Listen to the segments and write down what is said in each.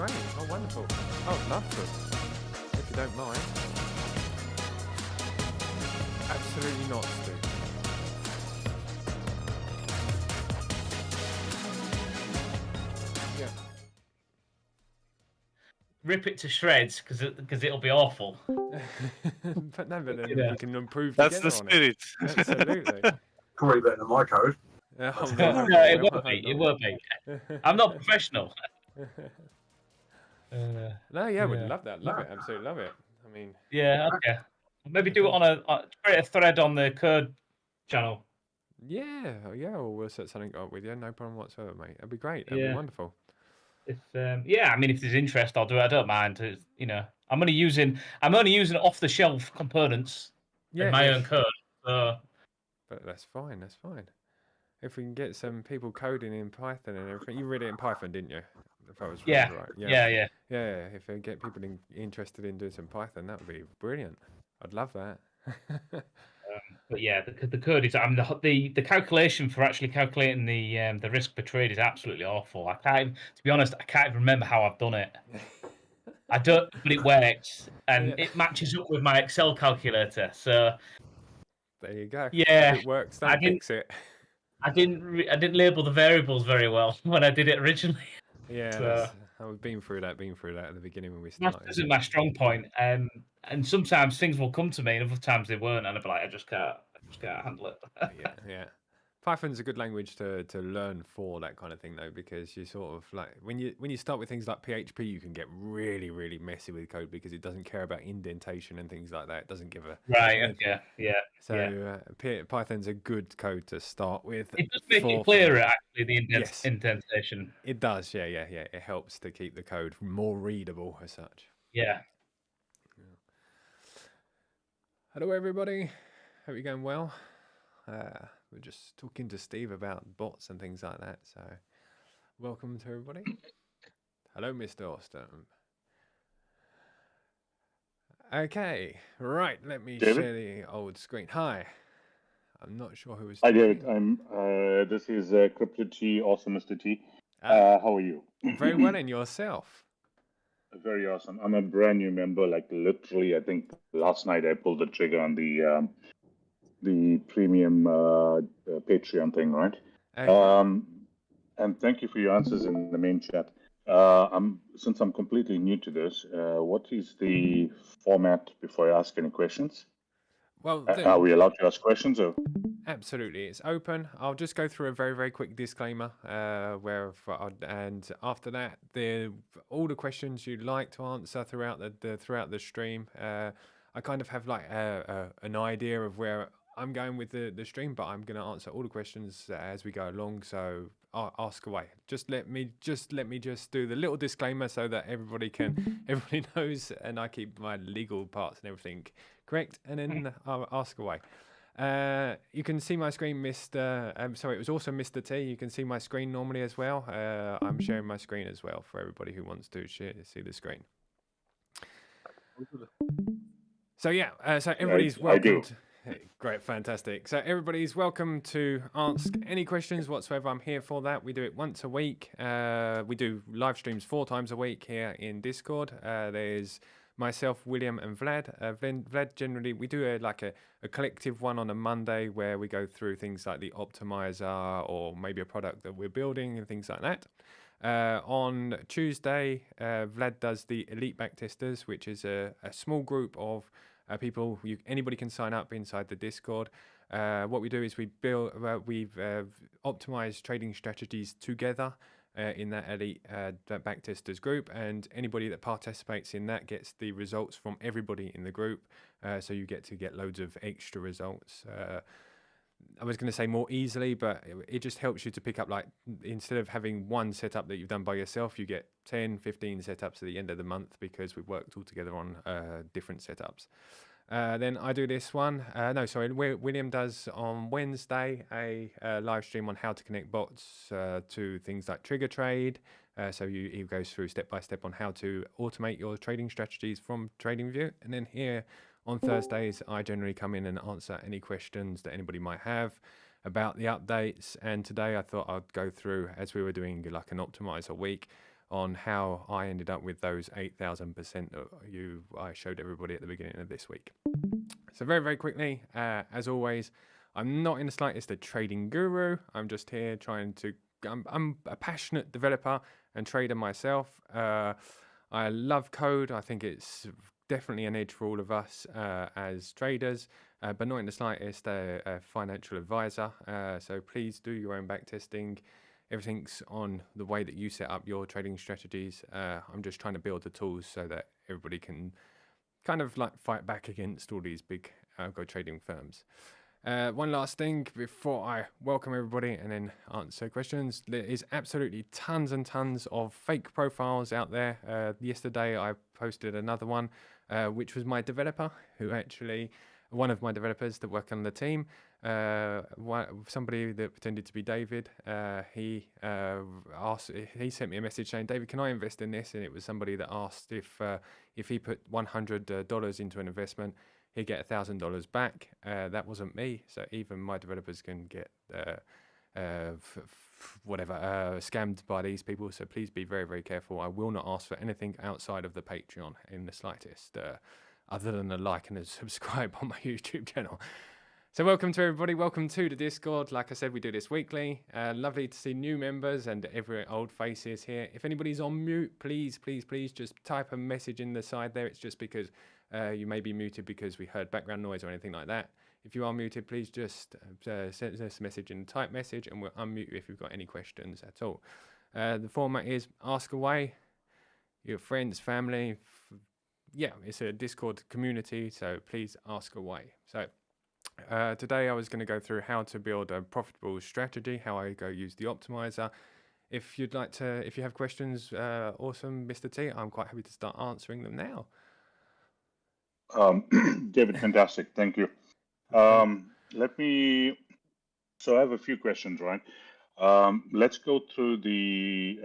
great. Oh, wonderful. Oh, love to. If you don't mind. Absolutely not, Stu. Yeah. Rip it to shreds because it'll be awful. But no, but then Yeah. we can improve That's together the on spirit. it. Absolutely. Probably better than my code. Oh, No, no, it well, won't I be. hope It not. won't be. I'm not professional. No, yeah, we'd love that. Love it. Absolutely love it. I mean, Yeah, okay. Maybe do it on create a thread on the code channel. yeah, or we'll set something up with you. No problem whatsoever, mate. That'd be great. That'd be Yeah. wonderful. If I mean, if there's interest, I'll do it. I don't mind. I'm only using off the shelf components in my own code. So But that's fine. That's fine. If we can get some people coding in Python and everything, you read it in Python, didn't you? If I was yeah, right. yeah. If we get people interested in doing some Python, that would be brilliant. I'd love that. But yeah, the code is. The calculation for actually calculating the risk per trade is absolutely awful. To be honest, I can't even remember how I've done it. I don't, but it works, and it matches up with my Excel calculator. So there you go. Yeah, if it works, don't fix it. I didn't label the variables very well when I did it originally. Yeah, I've been through that at the beginning when we started. That isn't my strong point. And sometimes things will come to me, and other times they won't, and I'll be like, I just can't handle it. yeah. Python's a good language to learn for that kind of thing, though, because you sort of like when you start with things like PHP, you can get really, really messy with code because it doesn't care about indentation and things like that. It doesn't give a Yeah. So Python's a good code to start with. It does make it clearer, actually, the indentation. It does, yeah. It helps to keep the code more readable as such. Yeah. Hello, everybody. Hope you're going well. We're just talking to Steve about bots and things like that. So, welcome to everybody. Hello, Mr. Austin. Okay, right. Let me share the old screen. Hi. I'm not sure who is. Hi, David. This is Crypto T, also Mr. T. How are you? Very well, and yourself? Very awesome. I'm a brand new member. Like literally, I think last night I pulled the trigger on the premium Patreon thing, right? Okay. And thank you for your answers in the main chat. Since I'm completely new to this, what is the format before I ask any questions? Well, are we allowed to ask questions? Or? Absolutely, it's open. I'll just go through a very, very quick disclaimer. And after that, all the questions you'd like to answer throughout the stream. I kind of have like an idea of where I'm going with the stream, but I'm going to answer all the questions as we go along. So ask away. Just let me do the little disclaimer so that everybody knows, and I keep my legal parts and everything correct, and then I'll ask away. You can see my screen, Mr. Sorry, it was also Mr. T. You can see my screen normally as well. I'm sharing my screen as well for everybody who wants to see the screen. So yeah, so everybody's welcome. Great, fantastic. So everybody's welcome to ask any questions whatsoever. I'm here for that. We do it once a week. We do live streams 4 times a week here in Discord. There's myself, William, and Vlad. Vlad, generally, we do a collective one on a Monday where we go through things like the Optimiser or maybe a product that we're building and things like that. On Tuesday, Vlad does the Elite Backtesters, which is a small group of people. Anybody can sign up inside the Discord. What we do is we've optimized trading strategies together in that elite that backtesters group, and anybody that participates in that gets the results from everybody in the group. So you get loads of extra results. I was going to say more easily, but it just helps you to pick up, like, instead of having one setup that you've done by yourself, you get 10, 15 setups at the end of the month because we've worked all together on different setups. Then I do this one. William does on Wednesday a live stream on how to connect bots to things like Trigger Trade. So he goes through step by step on how to automate your trading strategies from TradingView. And then here on Thursdays, I generally come in and answer any questions that anybody might have about the updates. And today I thought I'd go through, as we were doing like an Optimiser week, on how I ended up with those 8,000% that I showed everybody at the beginning of this week. So very, very quickly, as always, I'm not in the slightest a trading guru. I'm just here trying to, I'm a passionate developer and trader myself. I love code. I think it's definitely an edge for all of us as traders, but not in the slightest a financial advisor. So please do your own backtesting. Everything's on the way that you set up your trading strategies. I'm just trying to build the tools so that everybody can kind of like fight back against all these big algo trading firms. One last thing before I welcome everybody and then answer questions. There is absolutely tons and tons of fake profiles out there. Yesterday I posted another one, which was my developer, who actually, one of my developers that work on the team, somebody that pretended to be David. He sent me a message saying, "David, can I invest in this?" And it was somebody that asked if he put $100 into an investment, he'd get $1,000 back. That wasn't me, so even my developers can get scammed by these people. So please be very, very careful. I will not ask for anything outside of the Patreon in the slightest, other than a like and a subscribe on my YouTube channel. So welcome to everybody. Welcome to the Discord. Like I said, we do this weekly. Lovely to see new members and every old faces here. If anybody's on mute, please just type a message in the side there. It's just because you may be muted because we heard background noise or anything like that. If you are muted, please just send us a message in type message and we'll unmute you if you've got any questions at all. The format is ask away. Your friends, family. Yeah, it's a Discord community, so please ask away. So today I was going to go through how to build a profitable strategy, how I go use the optimizer. If you'd like to, if you have questions, awesome, Mr. T, I'm quite happy to start answering them now. David, fantastic. Thank you. So I have a few questions, right? Let's go through the,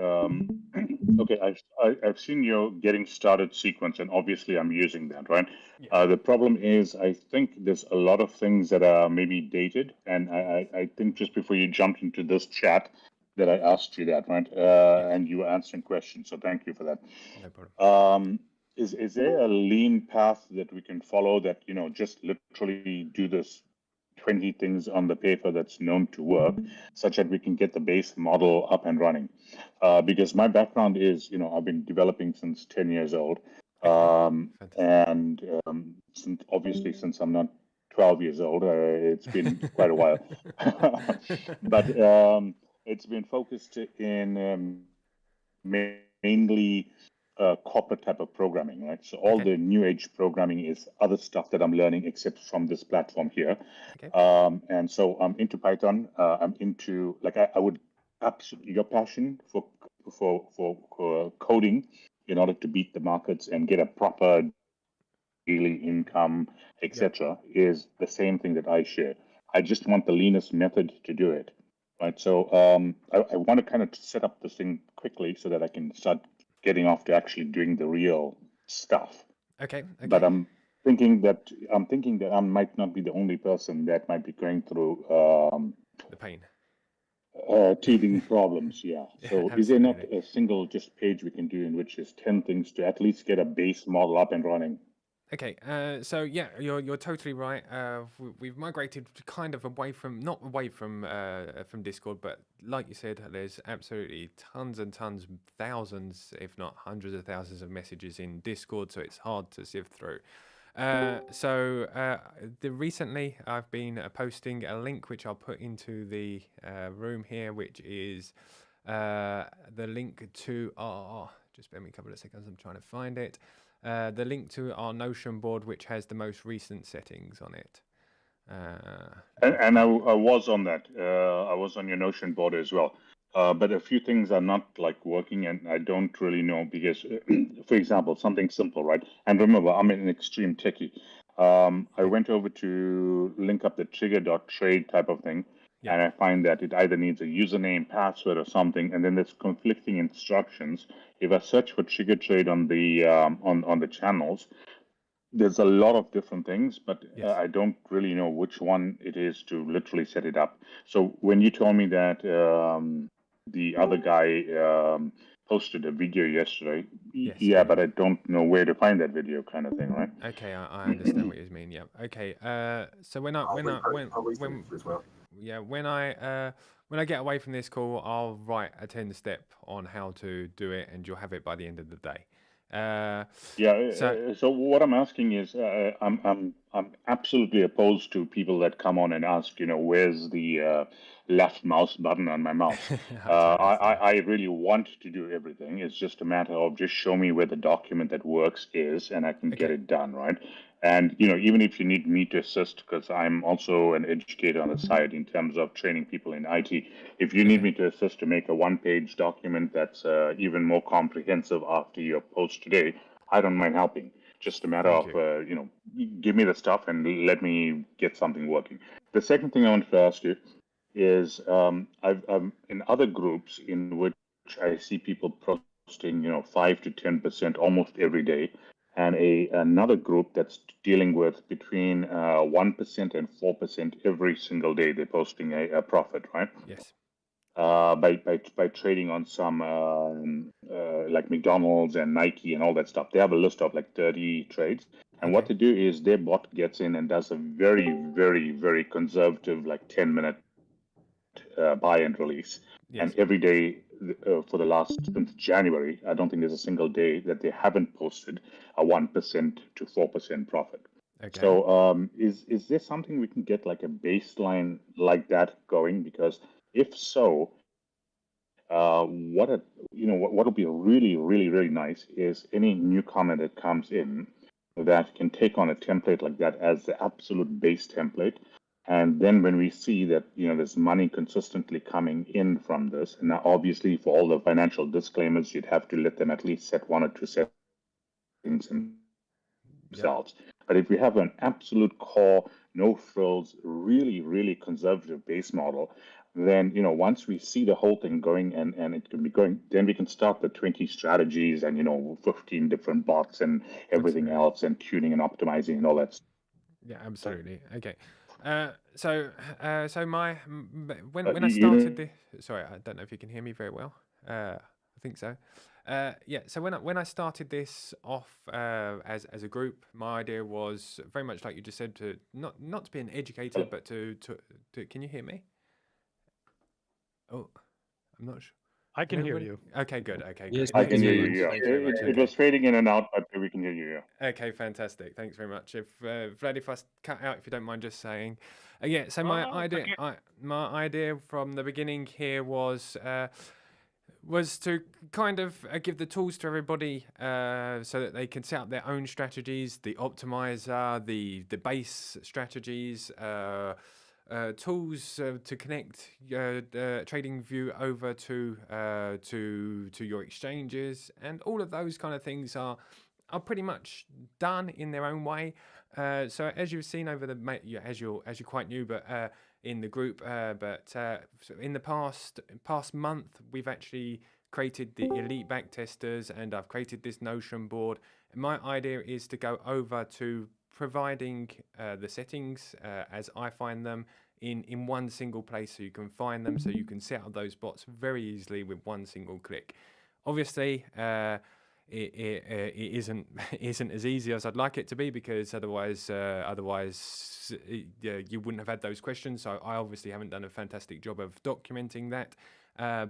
okay, I've seen your getting started sequence, and obviously I'm using that, right? Yeah. The problem is I think there's a lot of things that are maybe dated, and I think just before you jumped into this chat that I asked you that, right? And you were answering questions, so thank you for that. No problem. Is there a lean path that we can follow that, you know, just literally do this 20 things on the paper that's known to work, such that we can get the base model up and running? Because my background is, you know, I've been developing since 10 years old. Since I'm not 12 years old, it's been quite a while. But it's been focused in mainly corporate type of programming, right? So all the new age programming is other stuff that I'm learning, except from this platform here. And so I'm into Python. I'm into, like, I would absolutely, your passion for coding in order to beat the markets and get a proper daily income, etc., is the same thing that I share. I just want the leanest method to do it, right? So I want to kind of set up this thing quickly so that I can start getting off to actually doing the real stuff. Okay. But I'm thinking that I might not be the only person that might be going through the pain. Teething problems, yeah. So is there not a single just page we can do in which is 10 things to at least get a base model up and running? Okay, so yeah, you're totally right. We've migrated kind of away from, not away from Discord, but like you said, there's absolutely tons and tons, thousands, if not hundreds of thousands of messages in Discord, so it's hard to sift through. Recently I've been posting a link which I'll put into the room here, which is the link to our, just bear me a couple of seconds, I'm trying to find it. The link to our Notion board, which has the most recent settings on it. And I was on that. I was on your Notion board as well. But a few things are not like working, and I don't really know because, for example, something simple, right? And remember, I'm an extreme techie. I went over to link up the trigger.trade type of thing, and I find that it either needs a username, password, or something, and then there's conflicting instructions. If I search for trigger trade on the on the channels, there's a lot of different things, but I don't really know which one it is to literally set it up. So when you told me that the other guy posted a video yesterday. Yes. Yeah, but I don't know where to find that video, kind of thing, right? Okay, I understand what you mean. Yeah. Okay. So when I'll retweet as well. yeah, when I get away from this call, I'll write a 10-step on how to do it, and you'll have it by the end of the day. So what I'm asking is, I'm absolutely opposed to people that come on and ask, where's the left mouse button on my mouse? I really want to do everything. It's just a matter of just show me where the document that works is, and I can get it done, right? And even if you need me to assist, because I'm also an educator on the side in terms of training people in IT, if you need me to assist to make a one-page document that's even more comprehensive after your post today, I don't mind helping. Just a matter of give me the stuff and let me get something working. The second thing I want to ask you is I've in other groups in which I see people posting 5 to 10% almost every day, and another group that's dealing with between 1% and 4% every single day. They're posting a profit, right? Yes. By trading on some like McDonald's and Nike and all that stuff. They have a list of like 30 trades, and what they do is their bot gets in and does a very, very, very conservative, like 10-minute buy and release. Yes. And every day for the last since January, I don't think there's a single day that they haven't posted a 1% to 4% profit. Okay. So is there something we can get like a baseline like that going? Because if so, what will be really, really, really nice is any newcomer that comes in that can take on a template like that as the absolute base template. And then when we see that, there's money consistently coming in from this, and now obviously for all the financial disclaimers, you'd have to let them at least set 1 or 2 settings themselves. Yep. But if we have an absolute core, no frills, really, really conservative base model, then, once we see the whole thing going and it can be going, then we can start the 20 strategies and, 15 different bots and everything else and tuning and optimizing and all that stuff. Yeah, absolutely. Okay. So when I started this, sorry, I don't know if you can hear me very well. I think so. Yeah. So when I started this off as a group, my idea was very much like you just said, to not to be an educator, but to can you hear me? Oh, I'm not sure. I can hear you. Okay, good. Okay, yes, I can hear you. Yeah, it was fading in and out, but we can hear you. Yeah. Okay, fantastic. Thanks very much. If Vlad, if I cut out, if you don't mind, just saying. Yeah. So my idea from the beginning here was to kind of give the tools to everybody so that they can set up their own strategies, the optimizer, the base strategies. Tools to connect TradingView over to your exchanges, and all of those kind of things are pretty much done in their own way. So as you've seen over as you're quite new, but in the group, in the past month, we've actually created the elite backtesters, and I've created this Notion board. And my idea is to go over to providing the settings as I find them in one single place, so you can find them, so you can set up those bots very easily with one single click. Obviously, it isn't as easy as I'd like it to be, because otherwise you wouldn't have had those questions. So I obviously haven't done a fantastic job of documenting that.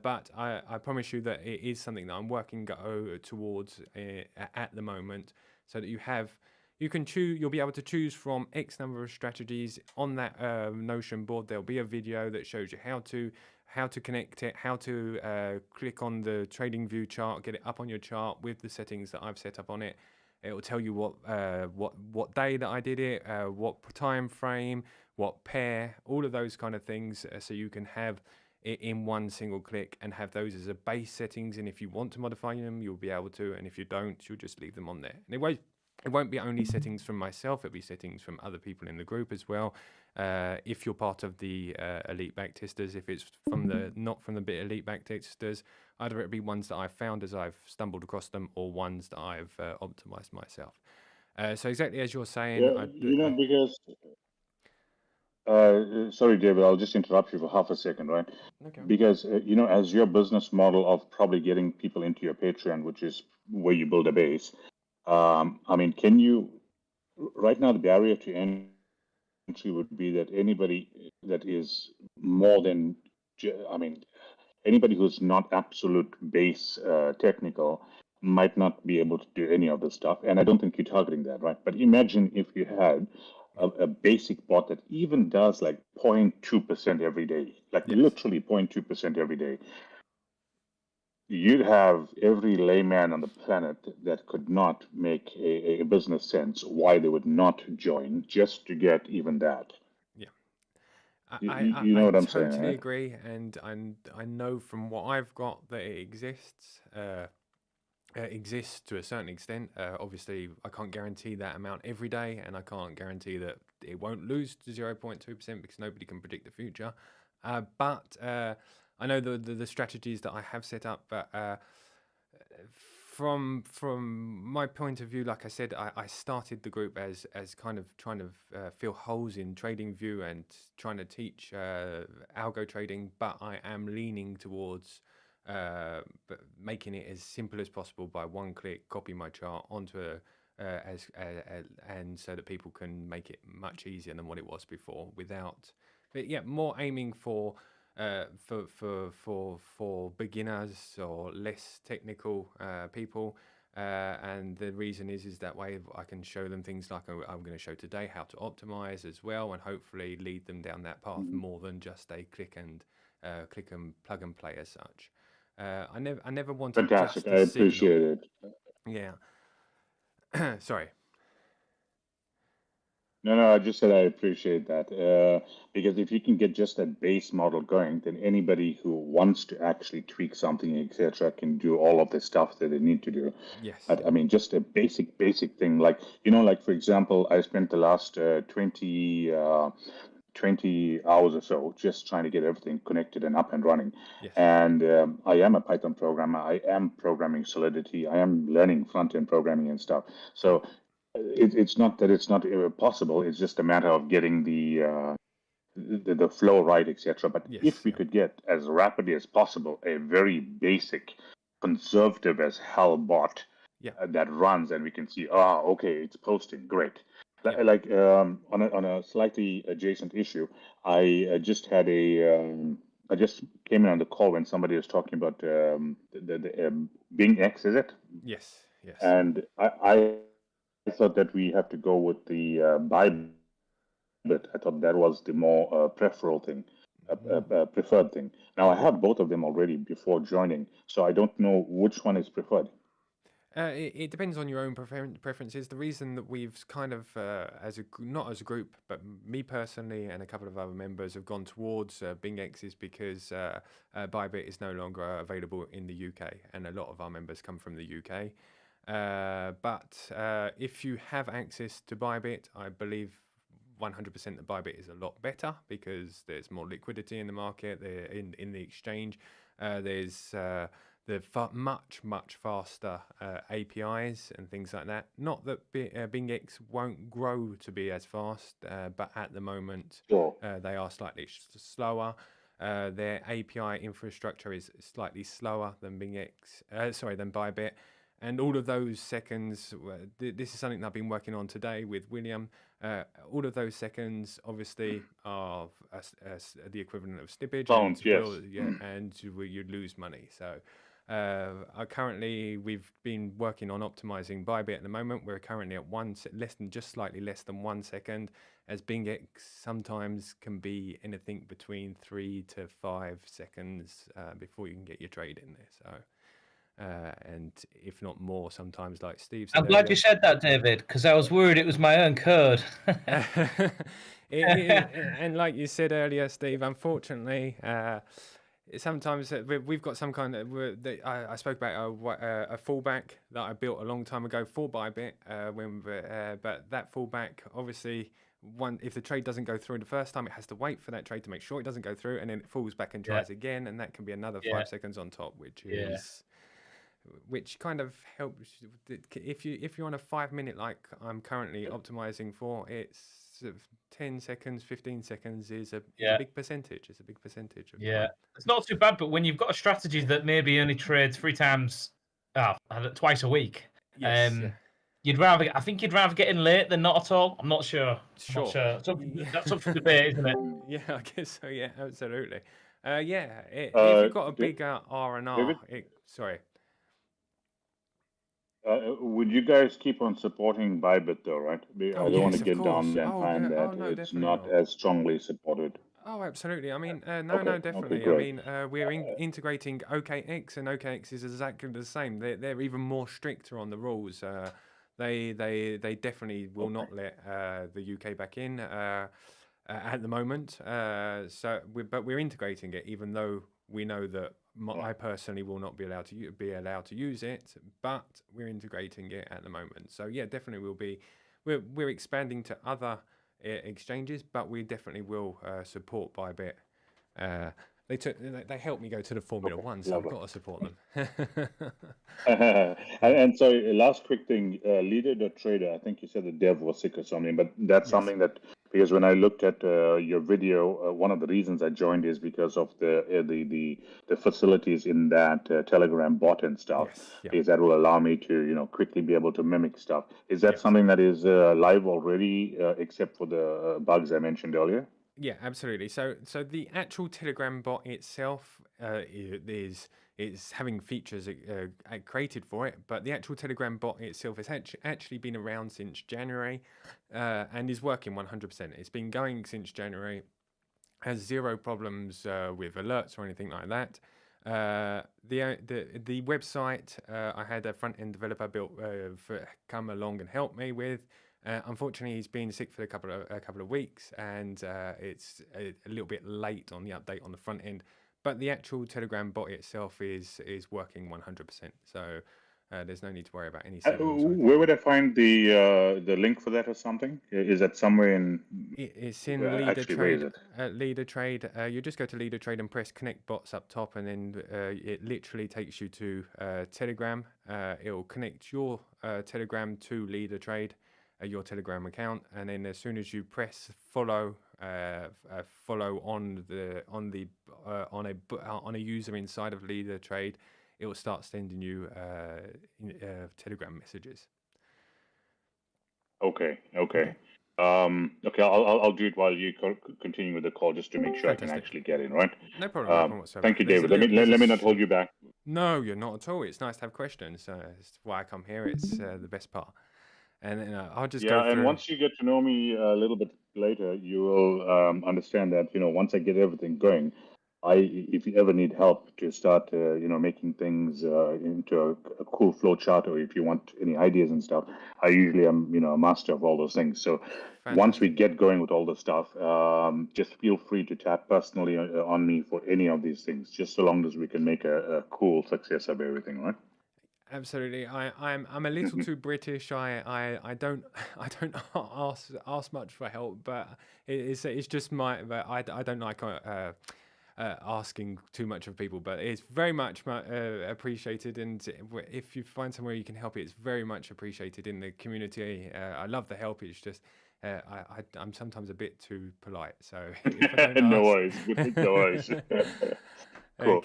But I promise you that it is something that I'm working towards at the moment, so that you can choose. You'll be able to choose from X number of strategies on that Notion board. There'll be a video that shows you how to connect it, how to click on the TradingView chart, get it up on your chart with the settings that I've set up on it. It will tell you what day that I did it, what time frame, what pair, all of those kind of things, so you can have it in one single click and have those as a base settings. And if you want to modify them, you'll be able to. And if you don't, you'll just leave them on there. Anyway. It won't be only settings from myself, it'll be settings from other people in the group as well. If you're part of the elite backtesters, if it's not from the elite backtesters, either it'll be ones that I've found as I've stumbled across them, or ones that I've optimized myself. So exactly as you're saying, because Sorry, David, I'll just interrupt you for half a second, right? Okay. Because, as your business model of probably getting people into your Patreon, which is where you build a base, I mean, right now, the barrier to entry would be that anybody that is more than, I mean, anybody who's not absolute base technical might not be able to do any of this stuff. And I don't think you're targeting that, right? But imagine if you had a basic bot that even does like 0.2% every day, like Yes. literally 0.2% every day. You'd have every layman on the planet that could not make a business sense why they would not join just to get even that. Yeah. You know what I'm saying, totally right? agree, and I know from what I've got that it exists to a certain extent. Obviously, I can't guarantee that amount every day, and I can't guarantee that it won't lose to 0.2% because nobody can predict the future. But I know the strategies that I have set up. But from my point of view, like I said, I started the group as kind of trying to fill holes in TradingView and trying to teach algo trading. But I am leaning towards but making it as simple as possible by one click, copy my chart onto and so that people can make it much easier than what it was before without, but yeah, more aiming for beginners or less technical people. And the reason is that way I can show them things like I'm going to show today, how to optimize as well, and hopefully lead them down that path more than just a click and plug and play as such. I never wanted Fantastic. just I a signal. appreciate it. Yeah. Sorry. No, I just said I appreciate that. Because if you can get just that base model going, then anybody who wants to actually tweak something, etc., can do all of the stuff that they need to do. Yes. I mean, just a basic thing. Like, like, for example, I spent the last 20 hours or so just trying to get everything connected and up and running. Yes. And I am a Python programmer. I am programming Solidity. I am learning front-end programming and stuff. So it's not that it's not possible. It's just a matter of getting the flow right, etc. But Yes, if we yeah. could get as rapidly as possible a very basic, conservative as hell bot that runs, and we can see, okay, it's posting, great. Yeah. Like on a slightly adjacent issue, I just had I just came in on the call when somebody was talking about the Bing X, is it? Yes. Yes. And I thought that we have to go with the ByBit. I thought that was the more preferred thing. Now I have both of them already before joining, so I don't know which one is preferred. It depends on your own preferences. The reason that we've kind of, not as a group, but me personally and a couple of other members have gone towards BingX is because ByBit is no longer available in the UK, and a lot of our members come from the UK. But if you have access to ByBit, I believe 100% that ByBit is a lot better because there's more liquidity in the market, in the exchange. There's much faster APIs and things like that. Not that BingX won't grow to be as fast, but at the moment they are slightly slower. Their API infrastructure is slightly slower than than ByBit. And all of those seconds, this is something that I've been working on today with William. All of those seconds, obviously, are the equivalent of slippage, Pounds, yes. And you'd lose money. So currently, we've been working on optimizing ByBit at the moment. We're currently at slightly less than 1 second, as BingX sometimes can be anything between 3 to 5 seconds before you can get your trade in there. So. And if not more, sometimes, like Steve said. I'm glad you said that, David, because I was worried it was my own code. And like you said earlier, Steve, unfortunately, sometimes we've got some kind of. I spoke about a fallback that I built a long time ago for ByBit. But that fallback, obviously, if the trade doesn't go through the first time, it has to wait for that trade to make sure it doesn't go through, and then it falls back and tries again, and that can be another 5 seconds on top, which kind of helps if you're on a 5 minute like I'm currently optimizing for. It's sort of 10 seconds, 15 seconds is a big percentage. It's a big percentage of Yeah, time. it's not too bad, but when you've got a strategy that maybe only trades twice a week, Yes, I think you'd rather get in late than not at all. I'm not sure. Sure. That's up for debate, isn't it? Yeah, I guess so. Yeah, absolutely. If you've got a bigger R&R, sorry. Would you guys keep on supporting ByBit though, right? I don't want to get down and find that it's not as strongly supported. Oh, absolutely. I mean, Okay, definitely. great. I mean, we're integrating OKX, and OKX is exactly the same. They're even more stricter on the rules. They definitely will not let the UK back in at the moment. But we're integrating it, even though we know that I personally will not be allowed to use it. But we're integrating it at the moment. So yeah, definitely we'll be. We're expanding to other exchanges, but we definitely will support ByBit. They helped me go to the Formula One, so I've got to support them. And so last quick thing, leader.trader, I think you said the dev was sick or something, but that's something that, because when I looked at your video, one of the reasons I joined is because of the facilities in that Telegram bot and stuff, because that will allow me to quickly be able to mimic stuff. Is that something that is live already, except for the bugs I mentioned earlier? Yeah, absolutely. So the actual Telegram bot itself is having features created for it, but the actual Telegram bot itself has actually been around since January and is working 100%. It's been going since January, has zero problems with alerts or anything like that. The website I had a front end developer built come along and help me with. Unfortunately, he's been sick for a couple of weeks, and it's a little bit late on the update on the front end. But the actual Telegram bot itself is working 100%. So there's no need to worry about any signals. Where would I find the link for that or something? Is that somewhere in? It's in Leader Trade. Leader Trade. You just go to Leader Trade and press Connect Bots up top, and then it literally takes you to Telegram. It will connect your Telegram to Leader Trade. Your Telegram account, and then as soon as you press follow on a user inside of Leader Trade, it will start sending you Telegram messages. Okay. I'll do it while you continue with the call, just to make sure Fantastic. I can actually get in. Right. No problem whatsoever. Thank you, David. Let me not hold you back. No, you're not at all. It's nice to have questions. It's why I come here. It's the best part. And then I'll just go through. And once you get to know me a little bit later, you will understand that once I get everything going, if you ever need help to start making things into a cool flow chart, or if you want any ideas and stuff, I usually am a master of all those things. So once we get going with all the stuff, just feel free to tap personally on me for any of these things, just so long as we can make a cool success of everything, right? Absolutely, I'm a little too British. I don't ask much for help, but it's just I don't like asking too much of people. But it's very much appreciated, and if you find somewhere you can help, it's very much appreciated in the community. I love the help. It's just I'm sometimes a bit too polite, so if I don't no worries. No worries. Cool.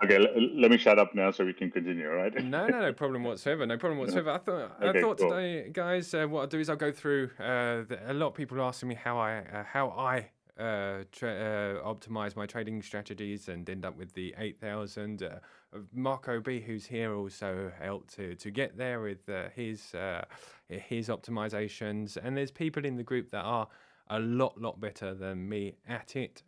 Okay, let me shut up now so we can continue, all right? No problem whatsoever. No problem whatsoever. I thought cool. Today, guys, what I'll do is I'll go through. A lot of people are asking me how I optimize my trading strategies and end up with the 8,000. Marco B, who's here, also helped to get there with his optimizations. And there's people in the group that are a lot better than me at it.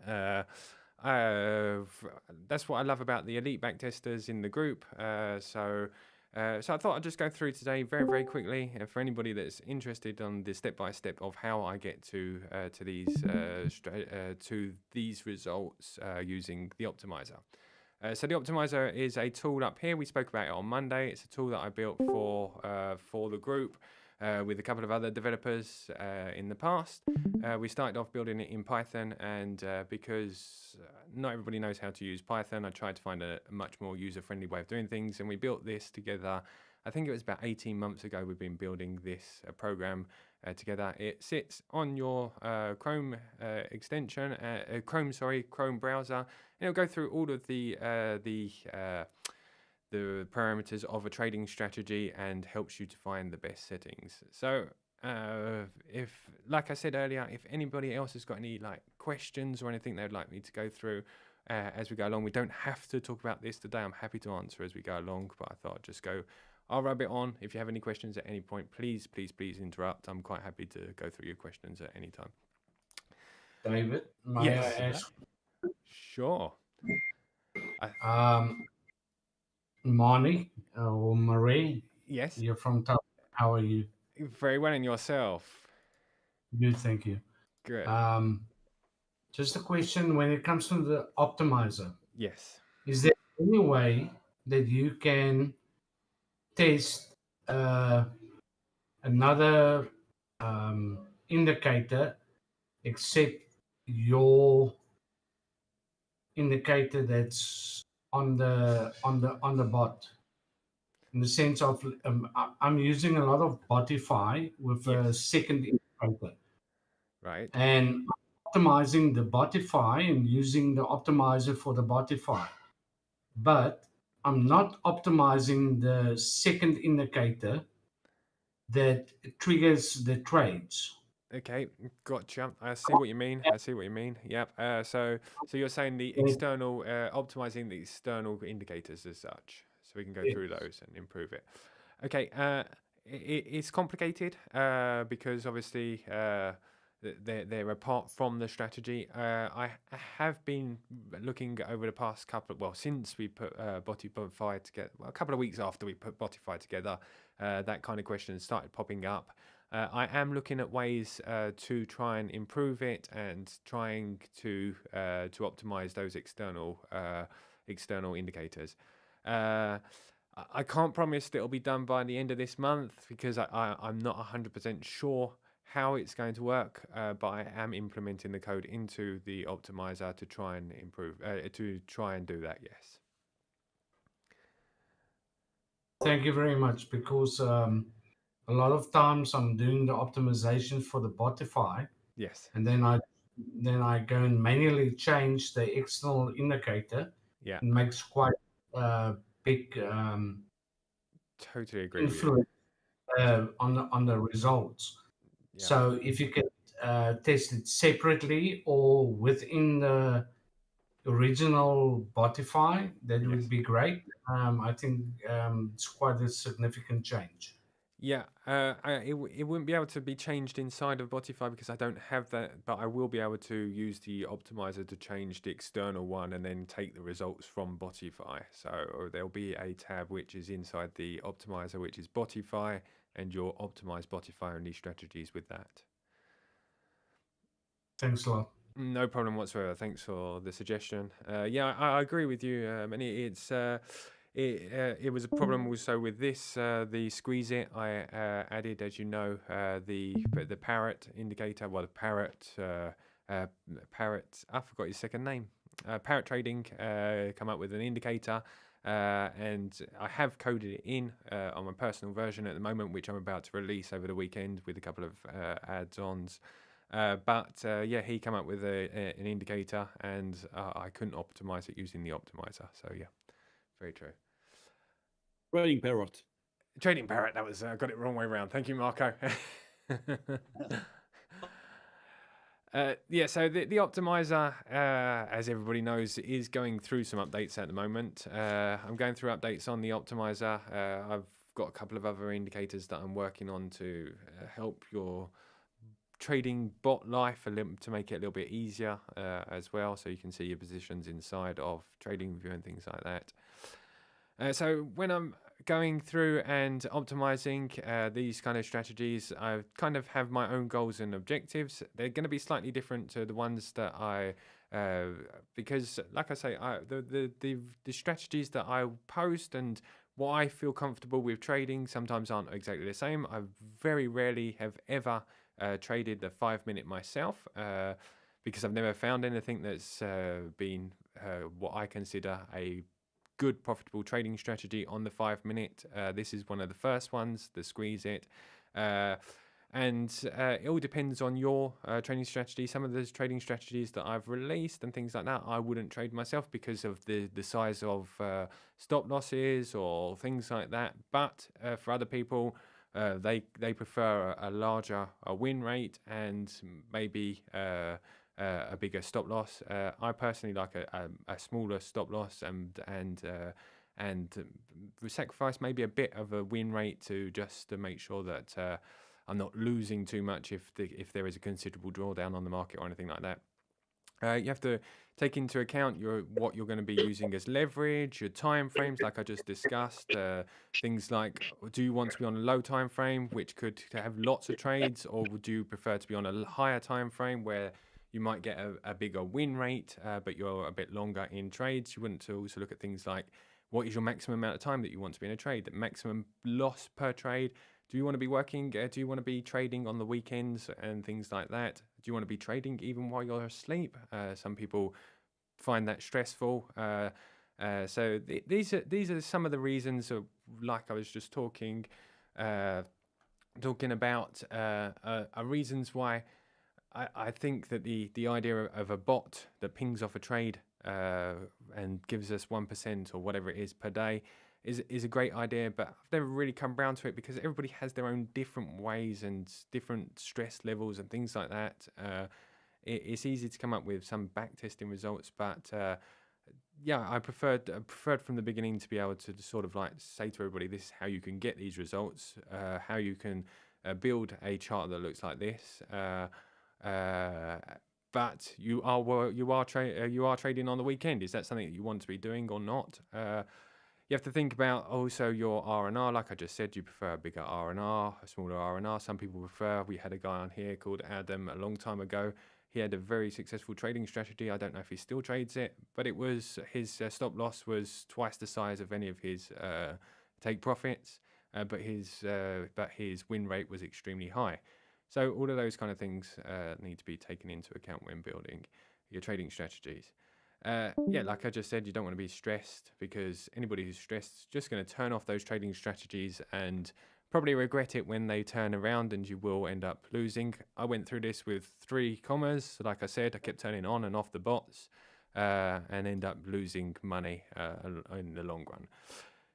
That's what I love about the elite backtesters in the group. So I thought I'd just go through today very quickly for anybody that's interested on the step-by-step of how I get to these results using the Optimiser. So the Optimiser is a tool up here. We spoke about it on Monday. It's a tool that I built for the group. With a couple of other developers in the past. We started off building it in Python, and because not everybody knows how to use Python, I tried to find a much more user-friendly way of doing things, and we built this together. I think it was about 18 months ago we've been building this program, together. It sits on your Chrome extension, Chrome browser, and it'll go through all of the parameters of a trading strategy and helps you to find the best settings. So if, like I said earlier, if anybody else has got any like questions or anything they'd like me to go through as we go along, we don't have to talk about this today. I'm happy to answer as we go along, but I thought I'd just go. I'll rub it on. If you have any questions at any point, please interrupt. I'm quite happy to go through your questions at any time. David, may I ask? Sure. Marnie or Marie? Yes. You're from Thailand. How are you? Very well, and yourself? Good, thank you. Good. Just a question when it comes to the optimizer. Yes. Is there any way that you can test another indicator except your indicator that's on the bot? In the sense of I'm using a lot of Botify with a second indicator. Right. And optimizing the Botify and using the optimizer for the Botify. But I'm not optimizing the second indicator that triggers the trades. Okay, gotcha. I see what you mean. Yep. So you're saying the external, optimizing the external indicators as such, so we can go through those and improve it. Okay. It's complicated because obviously they're apart from the strategy. I have been looking over the past since we put Botify together, a couple of weeks after we put Botify together, that kind of question started popping up. I am looking at ways to try and improve it and trying to optimize those external indicators. I can't promise that it'll be done by the end of this month because I'm not 100% sure how it's going to work, but I am implementing the code into the optimizer to try and improve, to try and do that. Yes. Thank you very much, because a lot of times I'm doing the optimization for the Botify. Yes. And then I go and manually change the external indicator. Yeah. It makes quite big totally agree influence on the results. Yeah. So if you can test it separately or within the original Botify, that would be great. I think it's quite a significant change. Yeah, it wouldn't be able to be changed inside of Botify because I don't have that, but I will be able to use the optimizer to change the external one and then take the results from Botify. So there'll be a tab which is inside the optimizer, which is Botify, and you'll optimize Botify only strategies with that. Thanks a lot. No problem whatsoever. Thanks for the suggestion. Yeah, I agree with you. And it was a problem also with this, the squeeze it. I added, as you know, the parrot indicator. Well, the parrot, I forgot his second name. Parrot Trading come up with an indicator, and I have coded it in on my personal version at the moment, which I'm about to release over the weekend with a couple of add-ons. But he came up with an indicator, and I couldn't optimize it using the optimizer. So yeah, very true. Trading Parrot. Trading Parrot. That was got it wrong way around. Thank you, Marco. So the optimizer, as everybody knows, is going through some updates at the moment. I'm going through updates on the optimizer. I've got a couple of other indicators that I'm working on to help your trading bot life to make it a little bit easier as well, so you can see your positions inside of TradingView and things like that. So when I'm going through and optimizing these kind of strategies, I kind of have my own goals and objectives. They're going to be slightly different to the ones that I, because like I say, the strategies that I post and what I feel comfortable with trading sometimes aren't exactly the same. I very rarely have ever traded the 5-minute myself because I've never found anything that's been what I consider a good profitable trading strategy on the 5-minute. This is one of the first ones, the squeeze it. And it all depends on your trading strategy. Some of those trading strategies that I've released and things like that, I wouldn't trade myself because of the size of stop losses or things like that. But for other people, they prefer a larger win rate and maybe a bigger stop loss. I personally like a smaller stop loss and sacrifice maybe a bit of a win rate to make sure that I'm not losing too much if there is a considerable drawdown on the market or anything like that. You have to take into account what you're going to be using as leverage, your time frames, like I just discussed. Things like, do you want to be on a low time frame, which could have lots of trades, or would you prefer to be on a higher time frame where you might get a bigger win rate, but you're a bit longer in trades? You wouldn't also look at things like, what is your maximum amount of time that you want to be in a trade? The maximum loss per trade. Do you want to be working? Do you want to be trading on the weekends and things like that? Do you want to be trading even while you're asleep? Some people find that stressful. So these are some of the reasons, like I was just talking about, are reasons why I think that the idea of a bot that pings off a trade and gives us 1% or whatever it is per day is a great idea, but I've never really come around to it because everybody has their own different ways and different stress levels and things like that. It's easy to come up with some backtesting results, but yeah, I preferred from the beginning to be able to sort of like say to everybody, this is how you can get these results, how you can build a chart that looks like this. But you are trading on the weekend. Is that something that you want to be doing or not? You have to think about also your R&R. Like I just said, you prefer a bigger R&R, a smaller R&R. Some people prefer. We had a guy on here called Adam a long time ago. He had a very successful trading strategy. I don't know if he still trades it, but it was his stop loss was twice the size of any of his take profits, but his win rate was extremely high. So all of those kind of things need to be taken into account when building your trading strategies. Yeah, like I just said, you don't want to be stressed because anybody who's stressed is just going to turn off those trading strategies and probably regret it when they turn around, and you will end up losing. I went through this with 3 commas. Like I said, I kept turning on and off the bots and end up losing money in the long run.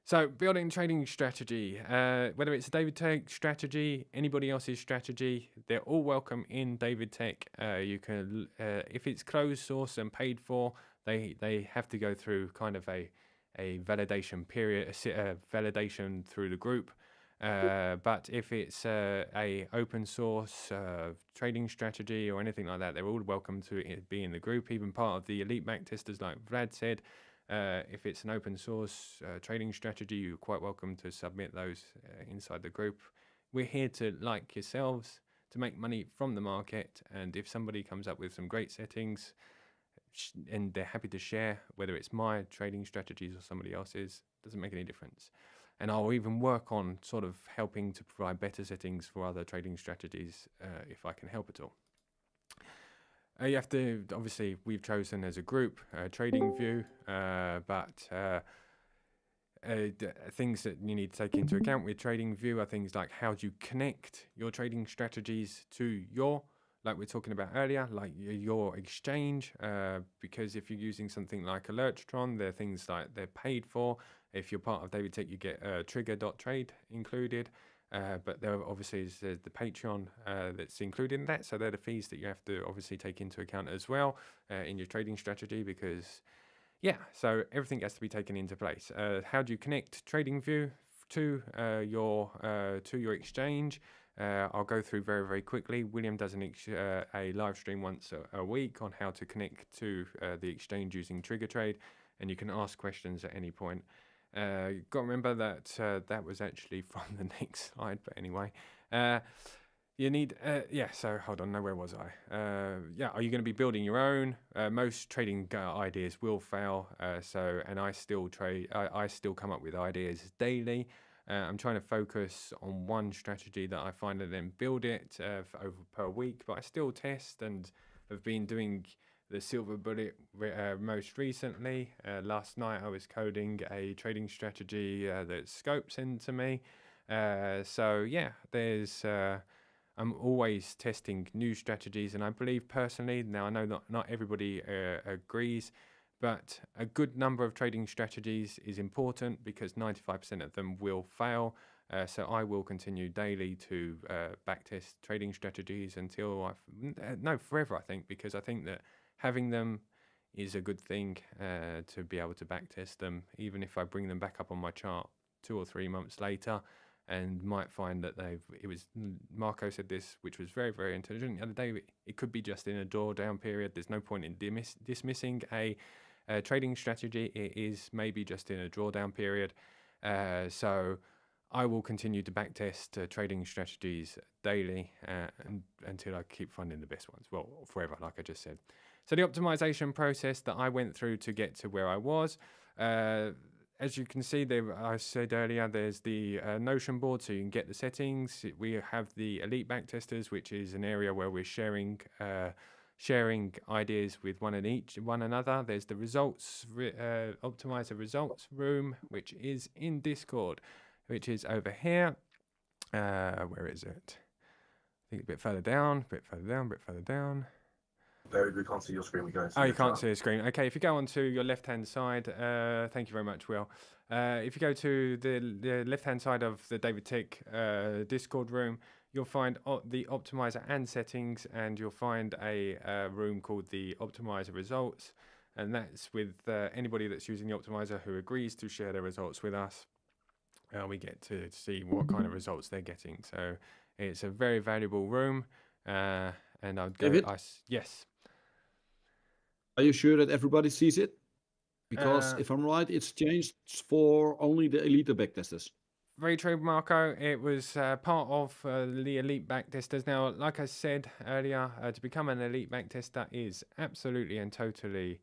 So building trading strategy, whether it's a DaviddTech strategy, anybody else's strategy, they're all welcome in DaviddTech. You can, if it's closed source and paid for, they have to go through kind of a validation period, a validation through the group. But if it's a open source trading strategy or anything like that, they're all welcome to be in the group, even part of the elite backtesters, like Vlad said. If it's an open source trading strategy, you're quite welcome to submit those inside the group. We're here to, like yourselves, to make money from the market, and if somebody comes up with some great settings and they're happy to share, whether it's my trading strategies or somebody else's, doesn't make any difference. And I'll even work on sort of helping to provide better settings for other trading strategies if I can help at all. You have to, obviously, we've chosen as a group TradingView, but things that you need to take into account with TradingView are things like how do you connect your trading strategies to your, like we're talking about earlier, like your exchange, because if you're using something like Alertron, they're things like they're paid for. If you're part of DaviddTech, you get trigger.trade included. But there obviously is the Patreon that's included in that. So they're the fees that you have to obviously take into account as well in your trading strategy, because, yeah, so everything has to be taken into place. How do you connect TradingView to your exchange? I'll go through very, very quickly. William does a live stream once a week on how to connect to the exchange using Trigger Trade, and you can ask questions at any point. Got to remember that that was actually from the next slide, but anyway, you need, yeah, so hold on, where was I? Yeah, are you going to be building your own? Most trading ideas will fail, and I still trade, I still come up with ideas daily. I'm trying to focus on one strategy that I find and then build it over per week, but I still test and have been doing the silver bullet most recently. Last night I was coding a trading strategy that Scope sent to me. So yeah, there's I'm always testing new strategies, and I believe personally, now I know not everybody agrees, but a good number of trading strategies is important because 95% of them will fail. So I will continue daily to backtest trading strategies until forever, I think, because I think that having them is a good thing to be able to backtest them, even if I bring them back up on my chart 2 or 3 months later, and might find that Marco said this, which was very, very intelligent the other day, it could be just in a drawdown period. There's no point in dismissing a trading strategy. It is maybe just in a drawdown period. So I will continue to backtest trading strategies daily until I keep finding the best ones. Well, forever, like I just said. So the optimization process that I went through to get to where I was, as you can see there, I said earlier, there's the Notion board, so you can get the settings. We have the elite backtesters, which is an area where we're sharing ideas with one another. There's the results optimizer results room, which is in Discord, which is over here. Where is it? I think a bit further down, bit further down. David, we can't see your screen. We go. Oh, you can't see the screen. Okay, if you go onto your left-hand side, thank you very much, Will. If you go to the left-hand side of the DaviddTech Discord room, you'll find the optimizer and settings, and you'll find a room called the optimizer results, and that's with anybody that's using the optimizer who agrees to share their results with us. We get to see what kind of results they're getting. So it's a very valuable room, and I'll go. David? Yes. Are you sure that everybody sees it? Because if I'm right, it's changed for only the elite backtesters. Very true, Marco. It was part of the elite backtesters. Now, like I said earlier, to become an elite backtester is absolutely and totally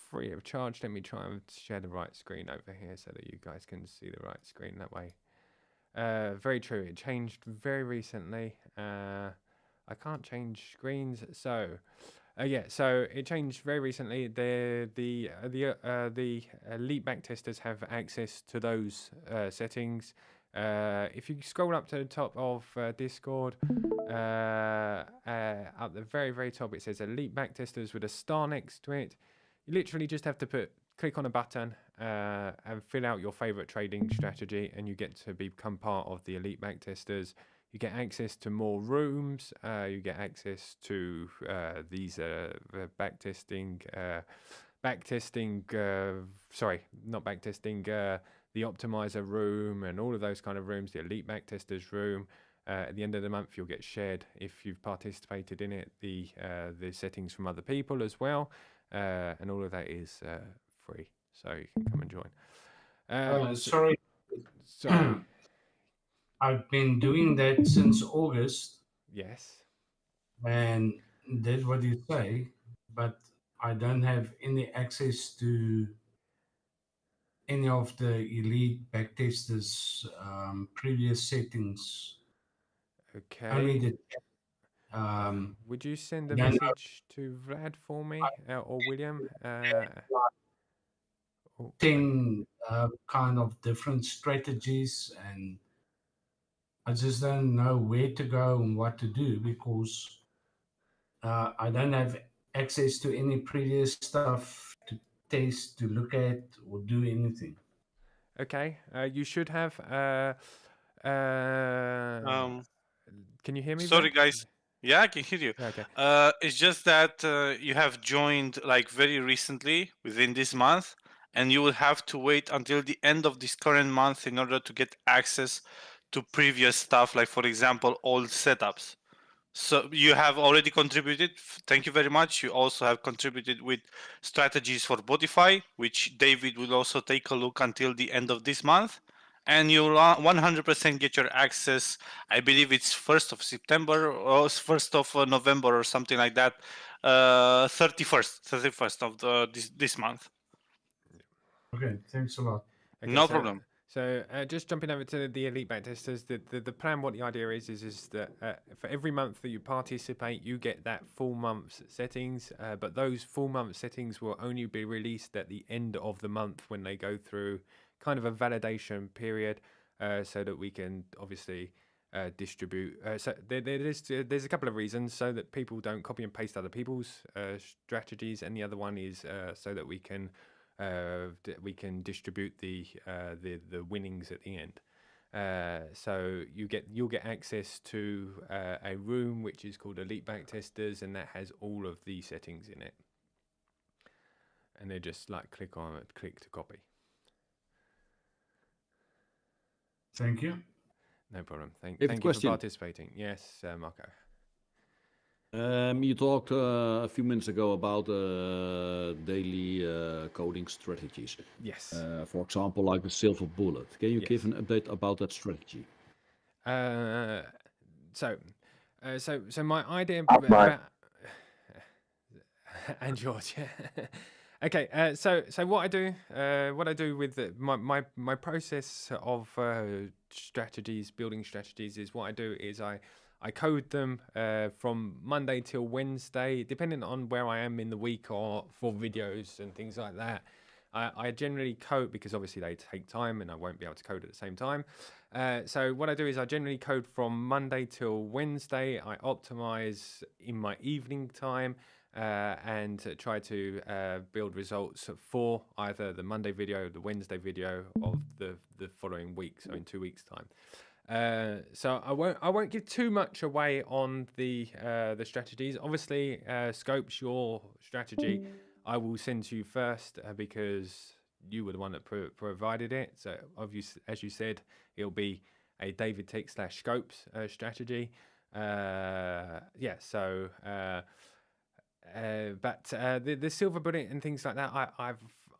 free of charge. Let me try and share the right screen over here so that you guys can see the right screen that way. Very true. It changed very recently. I can't change screens, so yeah. So it changed very recently. The elite backtesters have access to those settings. If you scroll up to the top of Discord, at the very, very top, it says elite backtesters with a star next to it. You literally just have to click on a button and fill out your favorite trading strategy, and you get to become part of the elite backtesters. You get access to more rooms. You get access to these backtesting. Sorry, not backtesting. The optimizer room and all of those kind of rooms. The elite backtesters room. At the end of the month, you'll get shared if you've participated in it. The settings from other people as well, and all of that is free, so you can come and join. Sorry. Sorry. I've been doing that since August Yes. and did what you say, but I don't have any access to any of the elite backtesters' previous settings. Okay. Only the would you send a message to Vlad for me or William? 10 kind of different strategies, and I just don't know where to go and what to do because I don't have access to any previous stuff to test, to look at, or do anything. Okay, you should have. Can you hear me? Sorry, Vlad? guys. Yeah, I can hear you. Okay. It's just that you have joined like very recently within this month, and you will have to wait until the end of this current month in order to get access to previous stuff, like for example, old setups. So you have already contributed. Thank you very much. You also have contributed with strategies for Spotify, which David will also take a look until the end of this month. And you'll 100% get your access. I believe it's 1st of September or 1st of November or something like that. 31st of this month. Okay, thanks a lot. Okay, no problem. So just jumping over to the elite backtesters, the plan, what the idea is that for every month that you participate, you get that full month's settings, but those full month settings will only be released at the end of the month when they go through kind of a validation period, so that we can obviously distribute. So there's a couple of reasons, so that people don't copy and paste other people's strategies, and the other one is so that we can distribute the winnings at the end. So you'll get access to a room which is called Elite Backtesters, and that has all of the settings in it. And they just like click to copy. Thank you. No problem. Thank David, you for question. participating. Yes, Marco. You talked a few minutes ago about daily coding strategies. Yes. For example, like the silver bullet. Can you Yes. give an update about that strategy? So my idea Right. about and George. Okay. So what I do with my process of strategies, building strategies, is what I do is I code them from Monday till Wednesday, depending on where I am in the week or for videos and things like that. I generally code, because obviously they take time and I won't be able to code at the same time. So what I do is I generally code from Monday till Wednesday. I optimize in my evening time and try to build results for either the Monday video, the Wednesday video of the following week, so in 2 weeks' time. So I won't give too much away on the strategies. Obviously, Scopes, your strategy, I will send to you first because you were the one that provided it. So obviously, as you said, it'll be a DaviddTech / Scopes strategy. Yeah. So, but the silver bullet and things like that,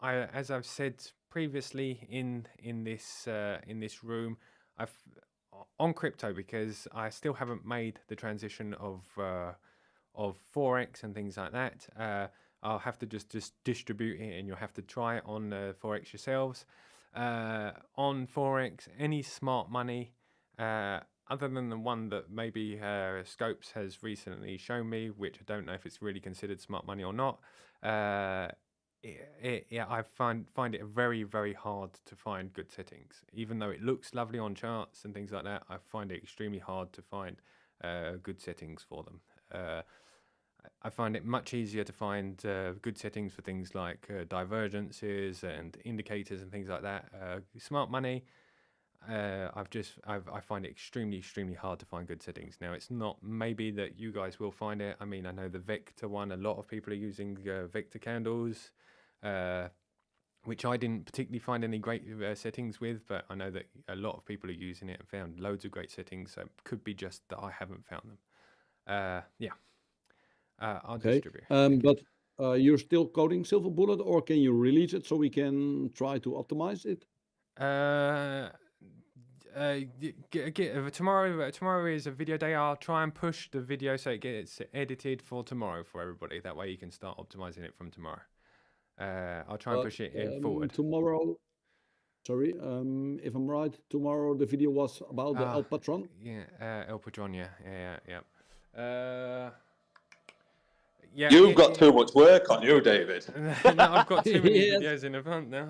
as I've said previously in this room, on crypto, because I still haven't made the transition of FOREX and things like that. I'll have to just distribute it, and you'll have to try it on FOREX yourselves. On FOREX, any smart money, other than the one that maybe Scopes has recently shown me, which I don't know if it's really considered smart money or not. I find it very, very hard to find good settings. Even though it looks lovely on charts and things like that, I find it extremely hard to find good settings for them. I find it much easier to find good settings for things like divergences and indicators and things like that. Smart money, I find it extremely, extremely hard to find good settings. Now, it's not maybe that you guys will find it. I mean, I know the vector one, a lot of people are using vector candles, which I didn't particularly find any great settings with, but I know that a lot of people are using it and found loads of great settings. So it could be just that I haven't found them. Yeah. I'll distribute. But you're still coding silver bullet, or can you release it so we can try to optimize it? Tomorrow is a video day. I'll try and push the video so it gets edited for tomorrow for everybody. That way you can start optimizing it from tomorrow. I'll try and push it forward. Tomorrow, sorry, if I'm right, tomorrow the video was about the El Patron. Yeah, El Patron, yeah. You've got too much work on you, David. No, I've got too many videos in advance now.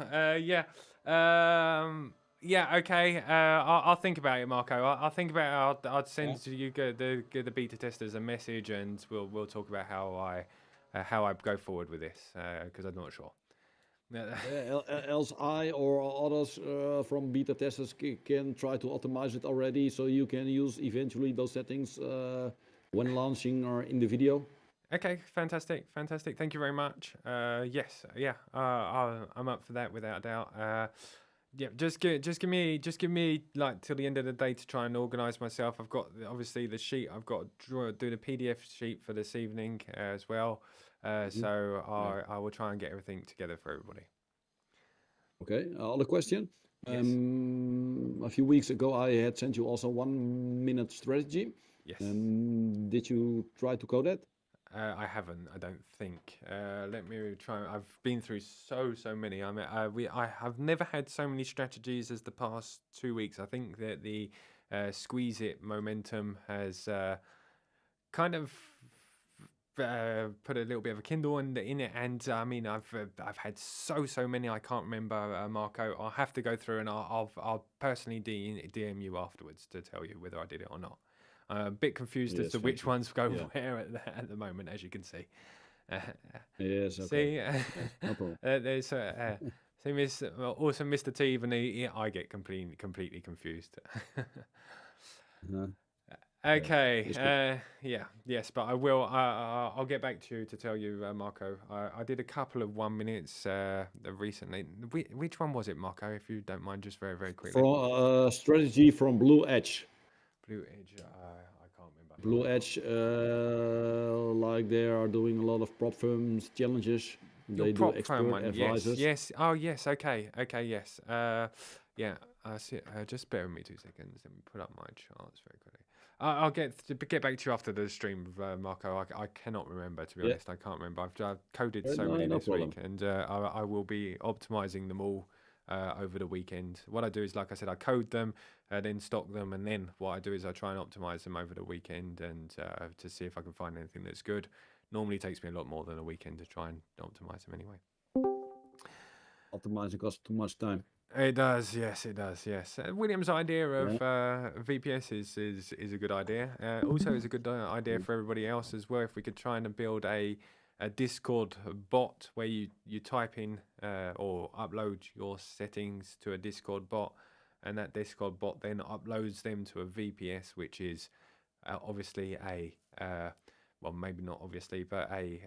Okay. I'll think about it, Marco. I'll think about it. I'll send to you the beta testers a message, and we'll talk about how I go forward with this, because I'm not sure. Else I or others from beta testers can try to optimize it already, so you can use eventually those settings when launching or in the video. Okay, fantastic. Thank you very much. Yes, yeah, I'm up for that without a doubt. Yeah, just give me like till the end of the day to try and organise myself. I've got obviously the sheet. I've got to do the PDF sheet for this evening as well. So I will try and get everything together for everybody. Okay, other question. Yes. A few weeks ago, I had sent you also 1 minute strategy. Yes. Did you try to code that? I haven't. I don't think. Let me try. I've been through so many. I mean, I have never had so many strategies as the past 2 weeks. I think that the squeeze it momentum has kind of put a little bit of a Kindle in it, and I mean, I've had so many I can't remember, Marco. I'll have to go through, and I'll personally DM you afterwards to tell you whether I did it or not. I'm a bit confused as Yes, to thank which you. ones go Yeah. where at the moment, as you can see. Yes, okay. See, Yes, no problem. there's see, also Mr. T, even I get completely confused. Uh-huh. Okay. it's good. Yes, but I will. I'll get back to you to tell you, Marco. I did a couple of 1 minutes recently. Which one was it, Marco? If you don't mind, just very quickly. From strategy from Blue Edge. Blue Edge. I can't remember. Blue Edge, like they are doing a lot of prop firms challenges. Your They do prop firm expert one. advisors. Yes. Oh, yes. Okay. Yes. Yeah. I see. Just bear with me 2 seconds. Let me put up my charts very quickly. I'll get back to you after the stream, Marco. I cannot remember, to be honest. I can't remember. I've coded so many no this problem. week, and I will be optimizing them all over the weekend. What I do is, like I said, I code them, then stock them, and then what I do is I try and optimize them over the weekend, and to see if I can find anything that's good. Normally takes me a lot more than a weekend to try and optimize them anyway. Optimizing costs too much time. It does, yes, it does, yes. William's idea of VPS is a good idea. Also, it's a good idea for everybody else as well. If we could try and build a Discord bot where you type in or upload your settings to a Discord bot, and that Discord bot then uploads them to a VPS, which is obviously a well, maybe not obviously, but a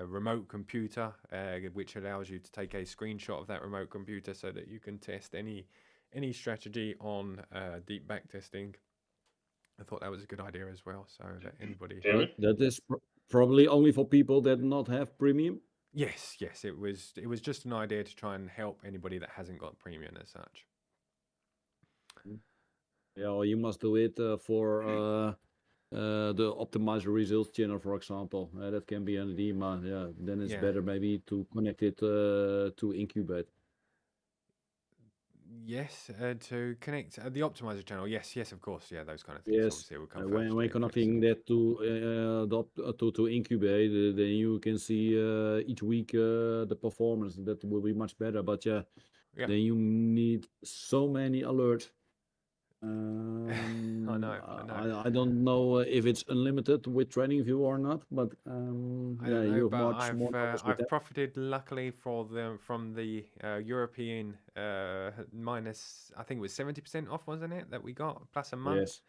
remote computer, which allows you to take a screenshot of that remote computer so that you can test any strategy on deep backtesting. I thought that was a good idea as well, so that anybody. But that is probably only for people that not have premium. Yes, it was just an idea to try and help anybody that hasn't got premium as such. Yeah, or you must do it for the Optimiser results channel, for example. That can be an edema. Yeah, then it's better maybe to connect it to Incubate. Yes, to connect the Optimiser channel. Yes, of course. Yeah, those kind of things. Yes, Obviously, will come when connecting that to Incubate, then you can see each week the performance. That will be much better. But then you need so many alerts. I know. I don't know if it's unlimited with TradingView or not, but you have much more numbers with I've profited luckily from the European minus. I think it was 70% off, wasn't it? That we got plus a month. Yes.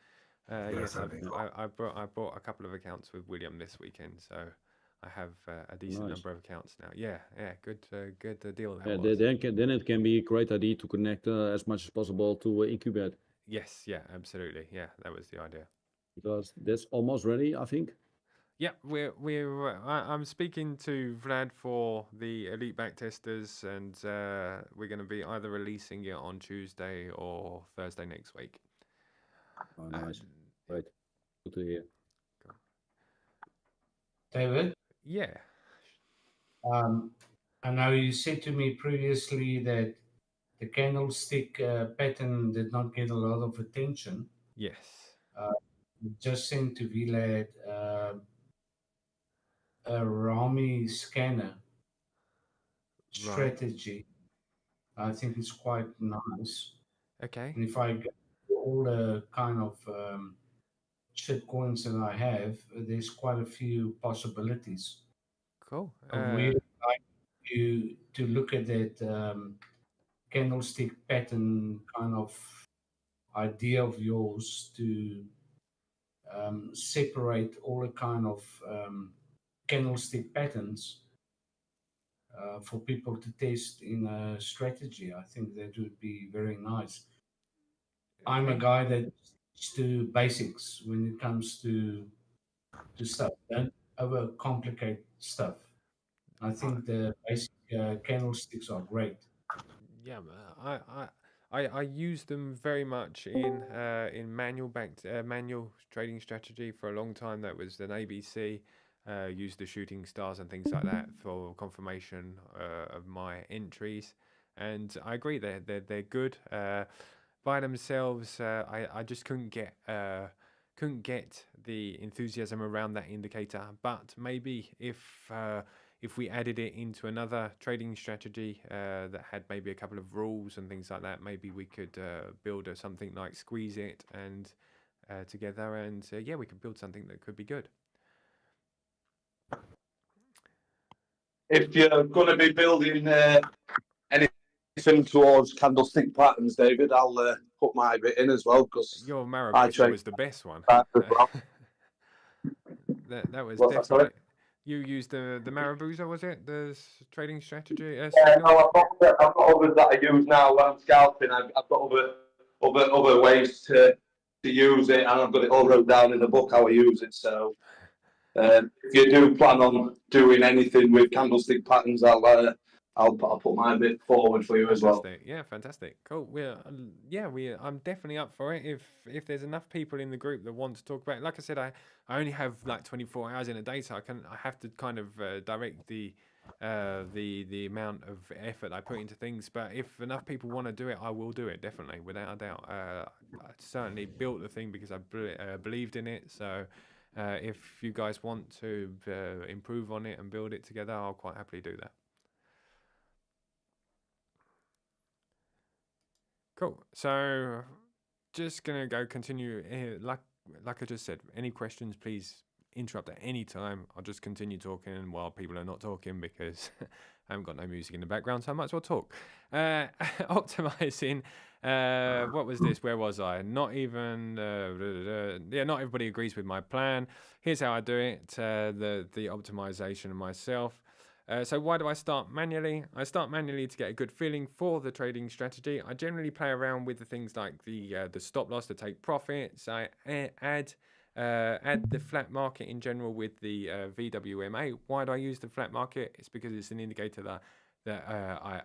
Yes, I bought a couple of accounts with William this weekend, so I have a decent number of accounts now. Yeah, good deal. Then it can be a great idea to connect as much as possible to Incubate. Yes, absolutely. Yeah, that was the idea. Because that's almost ready, I think. Yeah, I'm speaking to Vlad for the elite backtesters, and we're going to be either releasing it on Tuesday or Thursday next week. Oh, nice. Right. Good to hear. David? Yeah. I know you said to me previously that the candlestick pattern did not get a lot of attention. Yes. Just sent to Vlad a Rami scanner strategy. I think it's quite nice. Okay. And if I go to all the kind of shit coins that I have, there's quite a few possibilities. Cool. I really like you to look at that candlestick pattern kind of idea of yours to separate all the kind of candlestick patterns for people to test in a strategy. I think that would be very nice. Okay. I'm a guy that sticks to basics when it comes to stuff. Don't overcomplicate stuff. I think the basic candlesticks are great. Yeah, I use them very much in manual trading strategy for a long time. That was an ABC. Used the shooting stars and things like that for confirmation of my entries, and I agree they're good by themselves. I just couldn't couldn't get the enthusiasm around that indicator. But maybe if we added it into another trading strategy that had maybe a couple of rules and things like that, maybe we could build something like Squeeze It and together, and yeah, we could build something that could be good. If you're going to be building anything towards candlestick patterns, David, I'll put my bit in as well, because your Marabousa was the best one. As well. that was What's that, definitely. sorry? You used the Marabousa, was it? The trading strategy? Yeah, no, I've got others that I use now when I'm scalping. I've got other ways to use it, and I've got it all wrote down in the book how I use it. So if you do plan on doing anything with candlestick patterns, I'll put my bit forward for you as well. Yeah, fantastic. Cool. I'm definitely up for it. If there's enough people in the group that want to talk about it. Like I said, I only have like 24 hours in a day, so I have to kind of direct the amount of effort I put into things. But if enough people want to do it, I will do it, definitely, without a doubt. I certainly built the thing because I believed in it. So if you guys want to improve on it and build it together, I'll quite happily do that. Cool. So just gonna go continue here. Like I just said, any questions, please interrupt at any time. I'll just continue talking while people are not talking, because I haven't got no music in the background, so I might as well talk. Optimizing. What was this? Where was I? Not even. Yeah, not everybody agrees with my plan. Here's how I do it. The optimization of myself. So why do I start manually? I start manually to get a good feeling for the trading strategy. I generally play around with the things like the stop loss, to take profits. I add the flat market in general with the VWMA. Why do I use the flat market? It's because it's an indicator that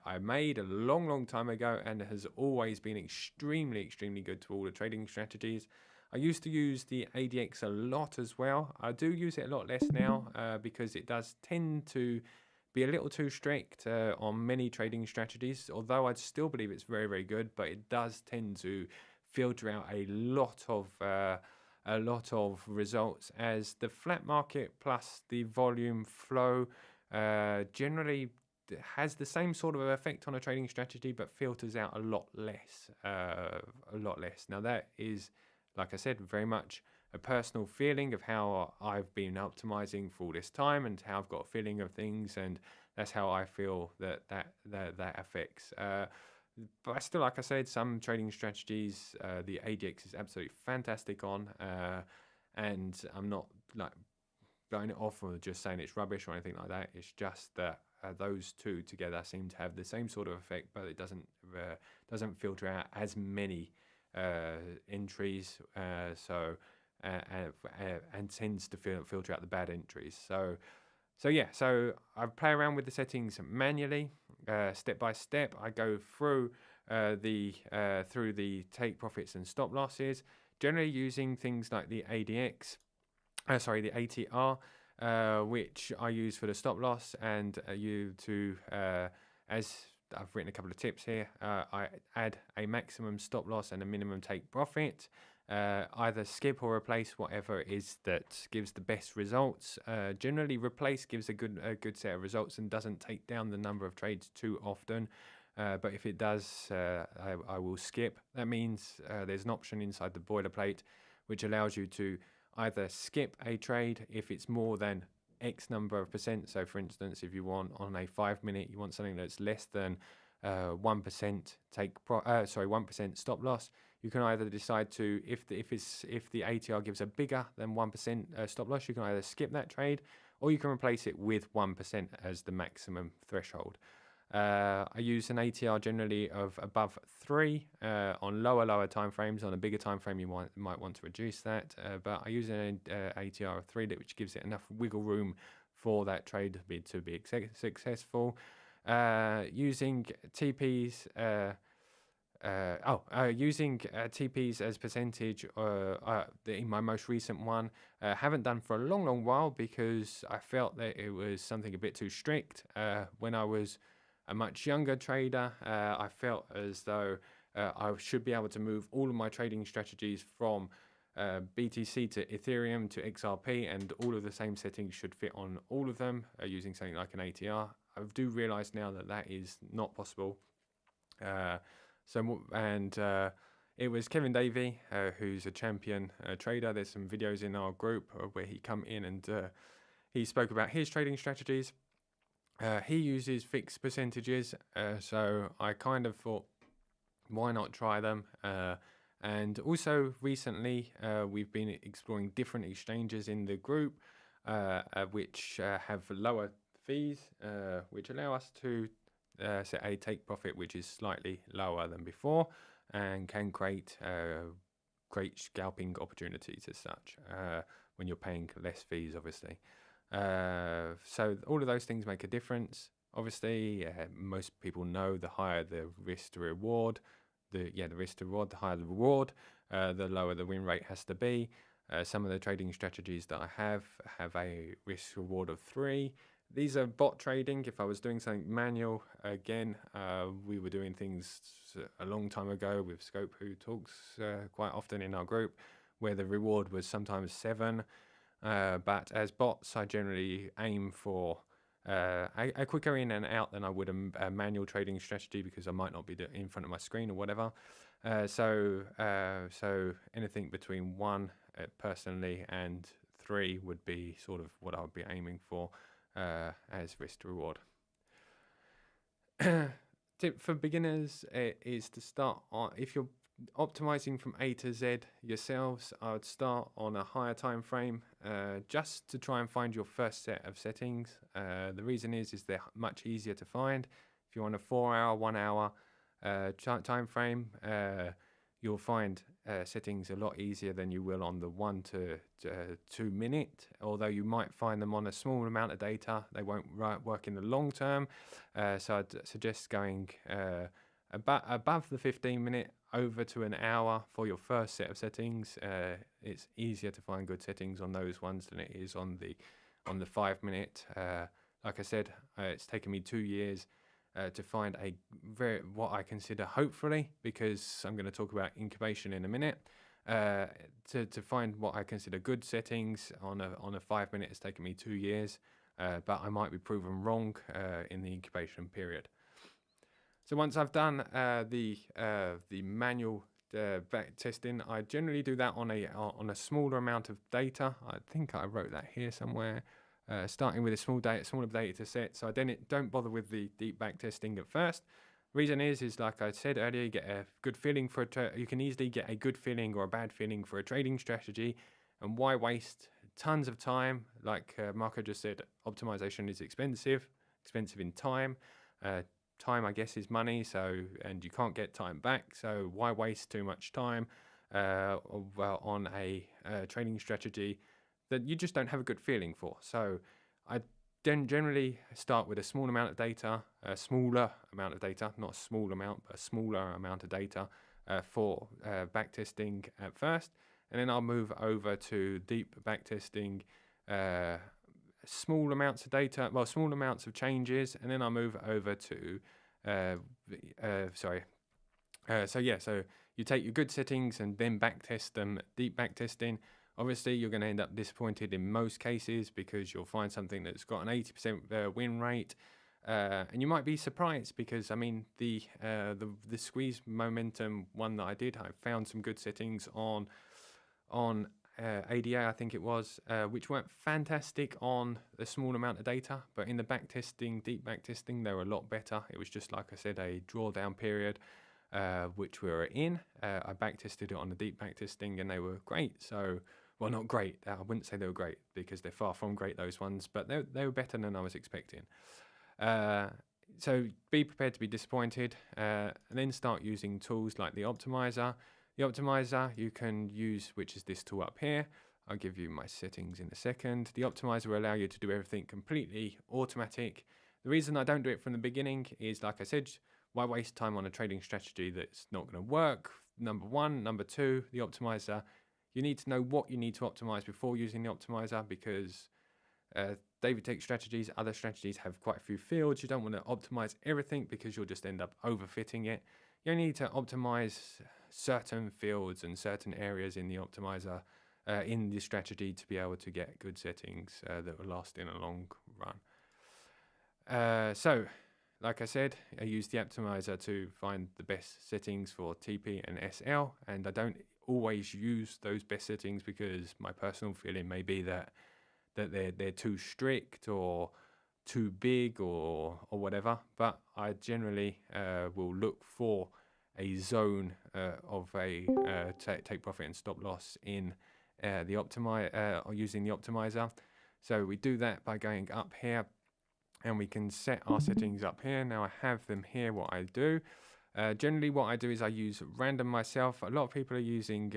I made a long time ago and has always been extremely good to all the trading strategies. I used to use the ADX a lot as well. I do use it a lot less now because it does tend to be a little too strict on many trading strategies, although I still believe it's very good, but it does tend to filter out a lot of results, as the flat market plus the volume flow generally has the same sort of effect on a trading strategy, but filters out a lot less. Now that is, like I said, very much a personal feeling of how I've been optimizing for all this time and how I've got a feeling of things, and that's how I feel that affects. But still, like I said, some trading strategies, the ADX is absolutely fantastic on, and I'm not like blowing it off or just saying it's rubbish or anything like that. It's just that those two together seem to have the same sort of effect, but it doesn't filter out as many entries. And tends to filter out the bad entries. So I play around with the settings manually, step by step. I go through the take profits and stop losses, generally using things like the ADX, the ATR, which I use for the stop loss, and as I've written a couple of tips here, I add a maximum stop loss and a minimum take profit. Either skip or replace whatever it is that gives the best results. Generally, replace gives a good set of results and doesn't take down the number of trades too often. But if it does, I will skip. That means there's an option inside the boilerplate which allows you to either skip a trade if it's more than X number of percent. So, for instance, if you want on a 5 minute, you want something that's less than 1% 1% stop loss. You can either decide to, if the ATR gives a bigger than 1% stop loss, you can either skip that trade, or you can replace it with 1% as the maximum threshold. I use an ATR generally of above 3 on lower time frames. On a bigger time frame, you might want to reduce that, but I use an ATR of 3, which gives it enough wiggle room for that trade to be successful. Using TPs. Using TPs as percentage in my most recent one, haven't done for a long while because I felt that it was something a bit too strict. When I was a much younger trader, I felt as though I should be able to move all of my trading strategies from BTC to Ethereum to XRP, and all of the same settings should fit on all of them using something like an ATR. I do realize now that that is not possible. It was Kevin Davey, who's a champion trader. There's some videos in our group where he come in and he spoke about his trading strategies. He uses fixed percentages, so I kind of thought, why not try them? And also recently, we've been exploring different exchanges in the group, which have lower fees, which allow us to set a take profit which is slightly lower than before, and can create great scalping opportunities as such when you're paying less fees, obviously. So all of those things make a difference. Obviously, most people know the higher the risk to reward, the risk to reward, the higher the reward, the lower the win rate has to be. Some of the trading strategies that I have a risk reward of 3. These are bot trading. If I was doing something manual, again, we were doing things a long time ago with Scope, who talks quite often in our group, where the reward was sometimes 7. But as bots, I generally aim for a quicker in and out than I would a manual trading strategy, because I might not be in front of my screen or whatever. So anything between 1 personally and 3 would be sort of what I would be aiming for as risk to reward. Tip for beginners is to start on, if you're optimizing from A to Z yourselves, I would start on a higher time frame just to try and find your first set of settings. The reason is they're much easier to find. If you're on a 4-hour, 1-hour time frame, you'll find settings a lot easier than you will on the 1 to 2 minute. Although you might find them on a small amount of data, they won't work in the long term. So I'd suggest going above the 15-minute over to an hour for your first set of settings. It's easier to find good settings on those ones than it is on the 5-minute. Like I said, it's taken me 2 years to find what I consider, hopefully, because I'm going to talk about incubation in a minute, to find what I consider good settings on a 5-minute has taken me 2 years, but I might be proven wrong in the incubation period. So once I've done the manual back testing, I generally do that on a smaller amount of data. I think I wrote that here somewhere. Starting with a smaller data set, so I don't bother with the deep back testing at first. Reason is like I said earlier, you get a good feeling for you can easily get a good feeling or a bad feeling for a trading strategy, and why waste tons of time? Like Marco just said, optimization is expensive in time. Time, I guess, is money, and you can't get time back, so why waste too much time on a trading strategy that you just don't have a good feeling for? So I then generally start with a small amount of data, not a small amount, but a smaller amount of data for backtesting at first, and then I'll move over to deep backtesting, small amounts of data, small amounts of changes, and then I'll move over to so you take your good settings and then backtest them, deep backtesting. Obviously, you're going to end up disappointed in most cases because you'll find something that's got an 80% win rate, and you might be surprised because, I mean, the squeeze momentum one that I did, I found some good settings on ADA, I think it was, which weren't fantastic on the small amount of data, but in the backtesting, deep backtesting, they were a lot better. It was just, like I said, a drawdown period, which we were in. I backtested it on the deep backtesting, and they were great. So, well, not great. I wouldn't say they were great because they're far from great, those ones, but they were better than I was expecting. So be prepared to be disappointed, and then start using tools like the Optimiser. The Optimiser you can use, which is this tool up here. I'll give you my settings in a second. The Optimiser will allow you to do everything completely automatic. The reason I don't do it from the beginning is, like I said, why waste time on a trading strategy that's not going to work? Number one. Number two, the Optimiser, you need to know what you need to optimize before using the Optimiser, because DaviddTech strategies, other strategies have quite a few fields. You don't want to optimize everything because you'll just end up overfitting it. you only need to optimize certain fields and certain areas in the optimizer in the strategy to be able to get good settings that will last in a long run. So, like I said, I use the optimizer to find the best settings for TP and SL, and I don't always use those best settings because my personal feeling may be that they're too strict or too big or whatever. But I generally will look for a zone of a take profit and stop loss in the or using the optimizer. So we do that by going up here, and we can set our settings up here. Now I have them here. What I do, generally what I do is I use random myself. A lot of people are using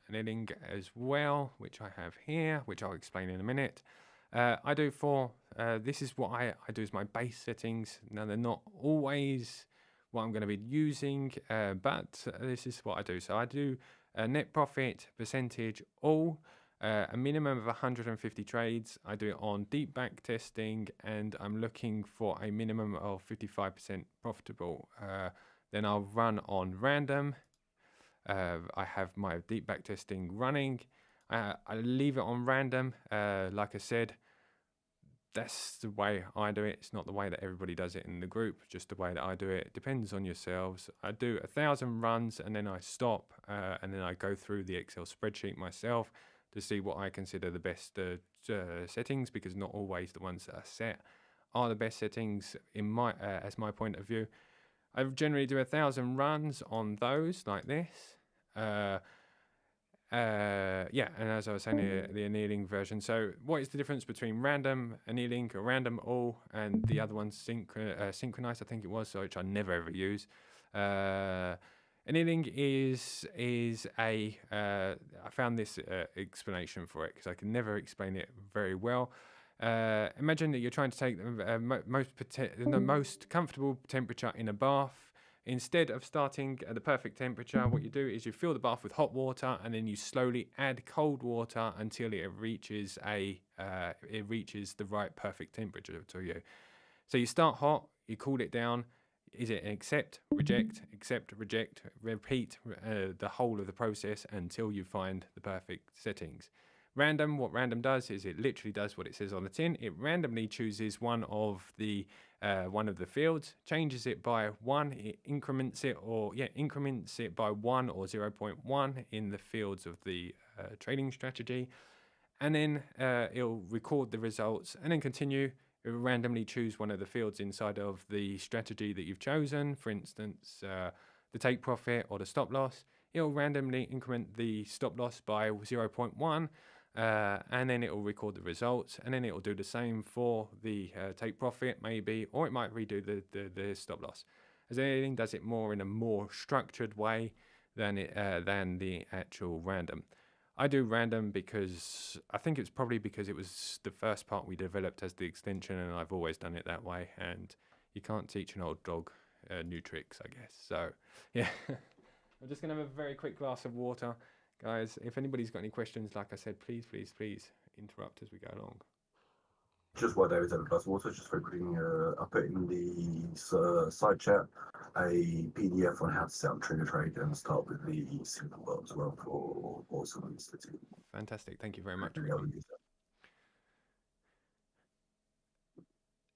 annealing as well, which I have here, which I'll explain in a minute. I do this is what I do as my base settings. Now they're not always what I'm going to be using, but this is what I do. So I do net profit percentage all, a minimum of 150 trades. I do it on deep back testing, and I'm looking for a minimum of 55% profitable. Then I'll run on random. I have my deep back testing running. I leave it on random. Like I said, that's the way I do it. It's not the way that everybody does it in the group, just the way that I do it. It depends on yourselves. I do 1,000 runs and then I stop, and then I go through the Excel spreadsheet myself to see what I consider the best settings, because not always the ones that are set are the best settings in my as my point of view. I generally do 1,000 runs on those like this. Yeah, and as I was saying, the annealing version. So what is the difference between random annealing or random all and the other one synchronized, I think it was, so which I never ever use. Annealing is I found this explanation for it because I can never explain it very well. Imagine that you're trying to take the most comfortable temperature in a bath. Instead of starting at the perfect temperature, what you do is you fill the bath with hot water, and then you slowly add cold water until it reaches the right perfect temperature to you. So you start hot, you cool it down. Is it an accept, reject, repeat the whole of the process until you find the perfect settings. Random, what random does is it literally does what it says on the tin. It randomly chooses one of the fields, changes it by 1, it increments it by 1 or 0.1 in the fields of the trading strategy, and then it'll record the results and then continue. It will randomly choose one of the fields inside of the strategy that you've chosen, for instance, the take profit or the stop loss. It'll randomly increment the stop loss by 0.1. And then it will record the results, and then it will do the same for the take profit maybe, or it might redo the stop loss. As anything, does it more in a more structured way than the actual random. I do random because I think it's probably because it was the first part we developed as the extension, and I've always done it that way, and you can't teach an old dog new tricks, I guess. So yeah, I'm just gonna have a very quick glass of water. Guys, if anybody's got any questions, like I said, please interrupt as we go along. Just while David's having a glass of water, just very quickly, I put in the side chat a PDF on how to set up Trigger Trade and start with the simple bot as well for someone to do. Fantastic, thank you very much.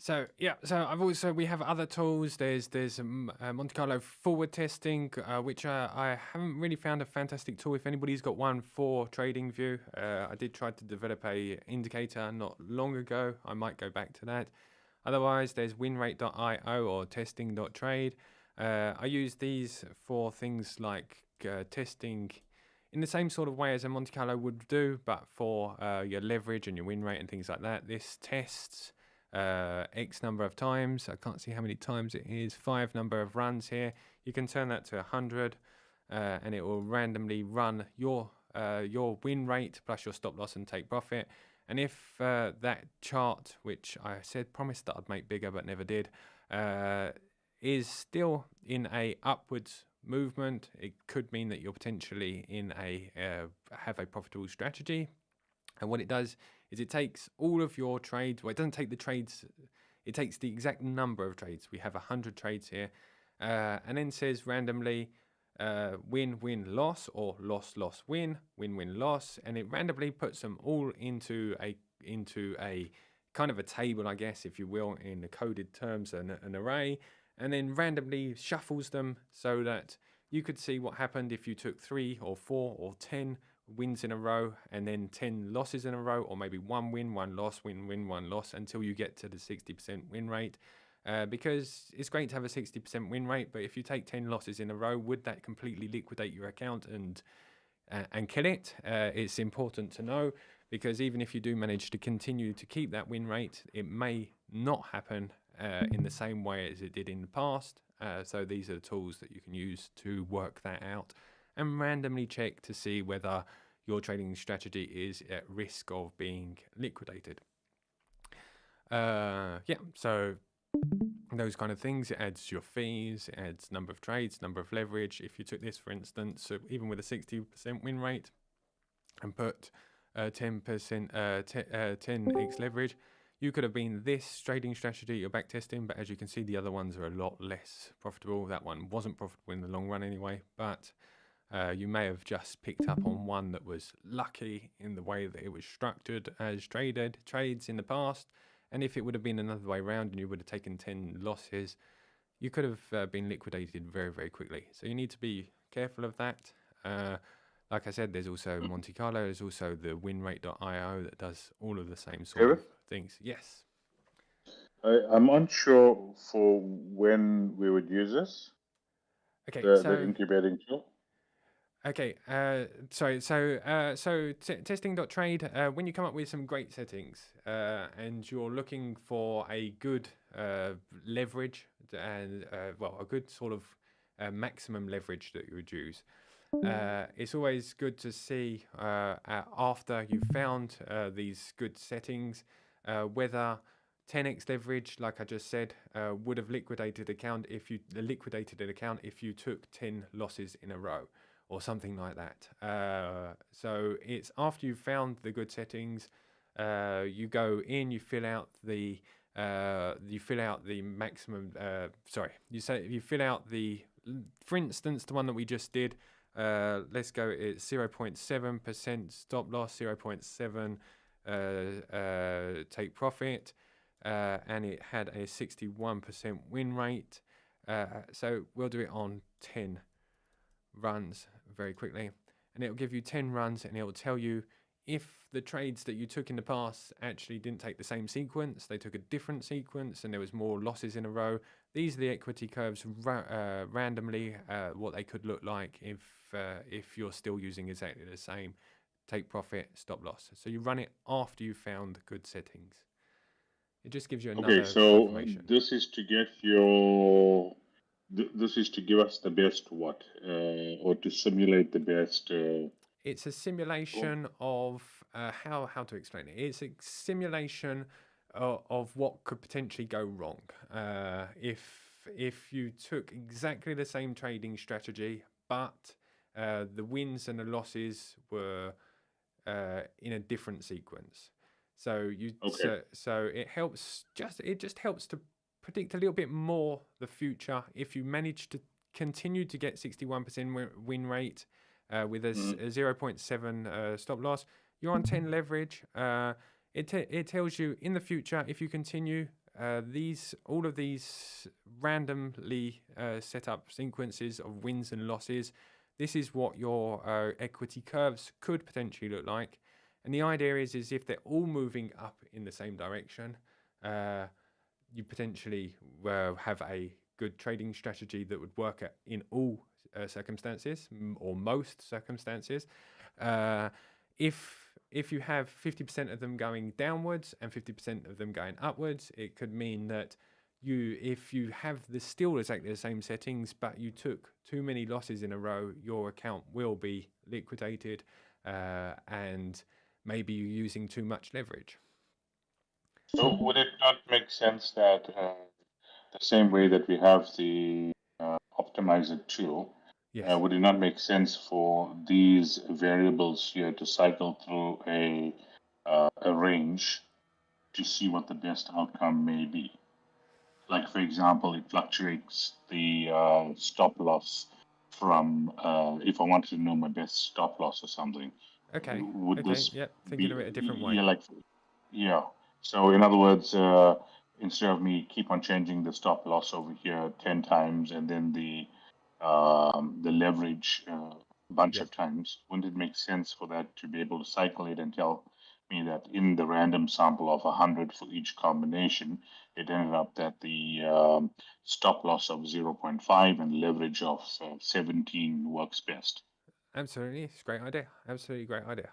So yeah, so we have other tools. There's Monte Carlo forward testing, which I haven't really found a fantastic tool. If anybody's got one for TradingView, I did try to develop a indicator not long ago. I might go back to that. Otherwise, there's winrate.io or testing.trade. I use these for things like testing in the same sort of way as a Monte Carlo would do, but for your leverage and your win rate and things like that. This tests X number of times. I can't see how many times it is. 5 number of runs here. You can turn that to 100, and it will randomly run your win rate plus your stop loss and take profit. And if that chart, which I promised that I'd make bigger but never did, is still in a upwards movement, it could mean that you're potentially in have a profitable strategy. And what it does is it takes all of your trades. Well, it doesn't take the trades. It takes the exact number of trades. We have 100 trades here. and then says randomly win, win, loss, or loss, loss, win, win, win, loss, and it randomly puts them all into a kind of a table, I guess, if you will, in the coded terms, an array, and then randomly shuffles them so that you could see what happened if you took 3 or 4 or 10 wins in a row and then 10 losses in a row, or maybe 1 win, 1 loss, win, win, 1 loss, until you get to the 60% win rate. Because it's great to have a 60% win rate, but if you take 10 losses in a row, would that completely liquidate your account and kill it? It's important to know, because even if you do manage to continue to keep that win rate, it may not happen in the same way as it did in the past. So these are the tools that you can use to work that out and randomly check to see whether your trading strategy is at risk of being liquidated. Yeah, so those kind of things. It adds your fees, it adds number of trades, number of leverage. If you took this, for instance, so even with a 60% win rate and put 10x leverage, you could have been this trading strategy you're backtesting, but as you can see, the other ones are a lot less profitable. That one wasn't profitable in the long run anyway, but you may have just picked up on one that was lucky in the way that it was structured as trades in the past. And if it would have been another way around and you would have taken 10 losses, you could have been liquidated very, very quickly. So you need to be careful of that. Like I said, there's also Monte Carlo. There's also the winrate.io that does all of the same sort of things. Yes. I'm unsure for when we would use this. Okay, the incubating tool. Okay, so testing.trade, when you come up with some great settings and you're looking for a good leverage and, well, a good sort of maximum leverage that you would use, it's always good to see after you've found these good settings whether 10x leverage, like I just said, would have liquidated an account if you took 10 losses in a row, or something like that. So it's after you've found the good settings, you go in, you fill out the maximum. You fill out the, for instance, the one that we just did. Let's go. It's 0.7% stop loss, 0.7 take profit, and it had a 61% win rate. So we'll do it on 10 runs very quickly, and it'll give you 10 runs, and it'll tell you if the trades that you took in the past actually didn't take the same sequence, they took a different sequence, and there was more losses in a row. These are the equity curves randomly, what they could look like if you're still using exactly the same take profit, stop loss. So you run it after you've found good settings. It just gives you another confirmation. This is to get your. This is to give us the best what, or to simulate the best. It's a simulation of how to explain it. It's a simulation of what could potentially go wrong if you took exactly the same trading strategy, but the wins and the losses were in a different sequence. So so it just helps to predict a little bit more the future. If you manage to continue to get 61% win rate with a 0.7 stop loss, you're on 10 leverage. It tells you in the future, if you continue all of these randomly set up sequences of wins and losses, this is what your equity curves could potentially look like. And the idea is if they're all moving up in the same direction, you potentially have a good trading strategy that would work in all circumstances, or most circumstances. If you have 50% of them going downwards and 50% of them going upwards, it could mean that if you have still exactly the same settings, but you took too many losses in a row, your account will be liquidated, and maybe you're using too much leverage. So would it not make sense that the same way that we have the Optimiser tool, yes. Would it not make sense for these variables here to cycle through a range to see what the best outcome may be? like for example, it fluctuates the stop loss from if I wanted to know my best stop loss or something. Okay. Would Okay. this Yep. Thinking be of it a different way. yeah, like yeah? So in other words, instead of me keep on changing the stop loss over here 10 times and then the leverage bunch Yes. of times, wouldn't it make sense for that to be able to cycle it and tell me that in the random sample of 100 for each combination, it ended up that the stop loss of 0.5 and leverage of 17 works best? Absolutely, it's a great idea. Absolutely great idea.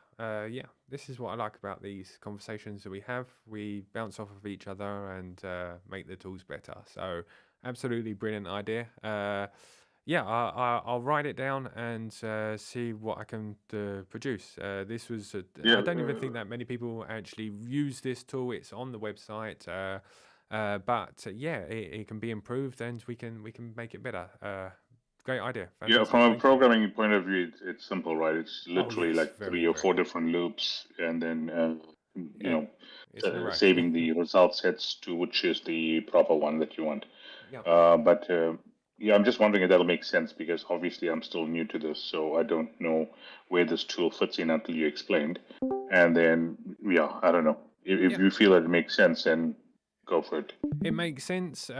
Yeah, this is what I like about these conversations that we have. We bounce off of each other and make the tools better. So, absolutely brilliant idea. Yeah, I'll write it down and see what I can produce. This was, I don't even think that many people actually use this tool. It's on the website, but yeah, it can be improved and we can make it better. Great idea. Yeah, Fantastic. from a Thank you. programming point of view, it's simple, right? It's literally yes, like very, 3 or very 4 good. different loops, and then Yeah, it's an array. saving the result sets to which is the proper one that you want. Yeah. But yeah, I'm just wondering if that'll make sense because obviously I'm still new to this, so I don't know where this tool fits in until you explained. And then yeah, I don't know if Yeah. you feel that it makes sense, then go for it. It makes sense.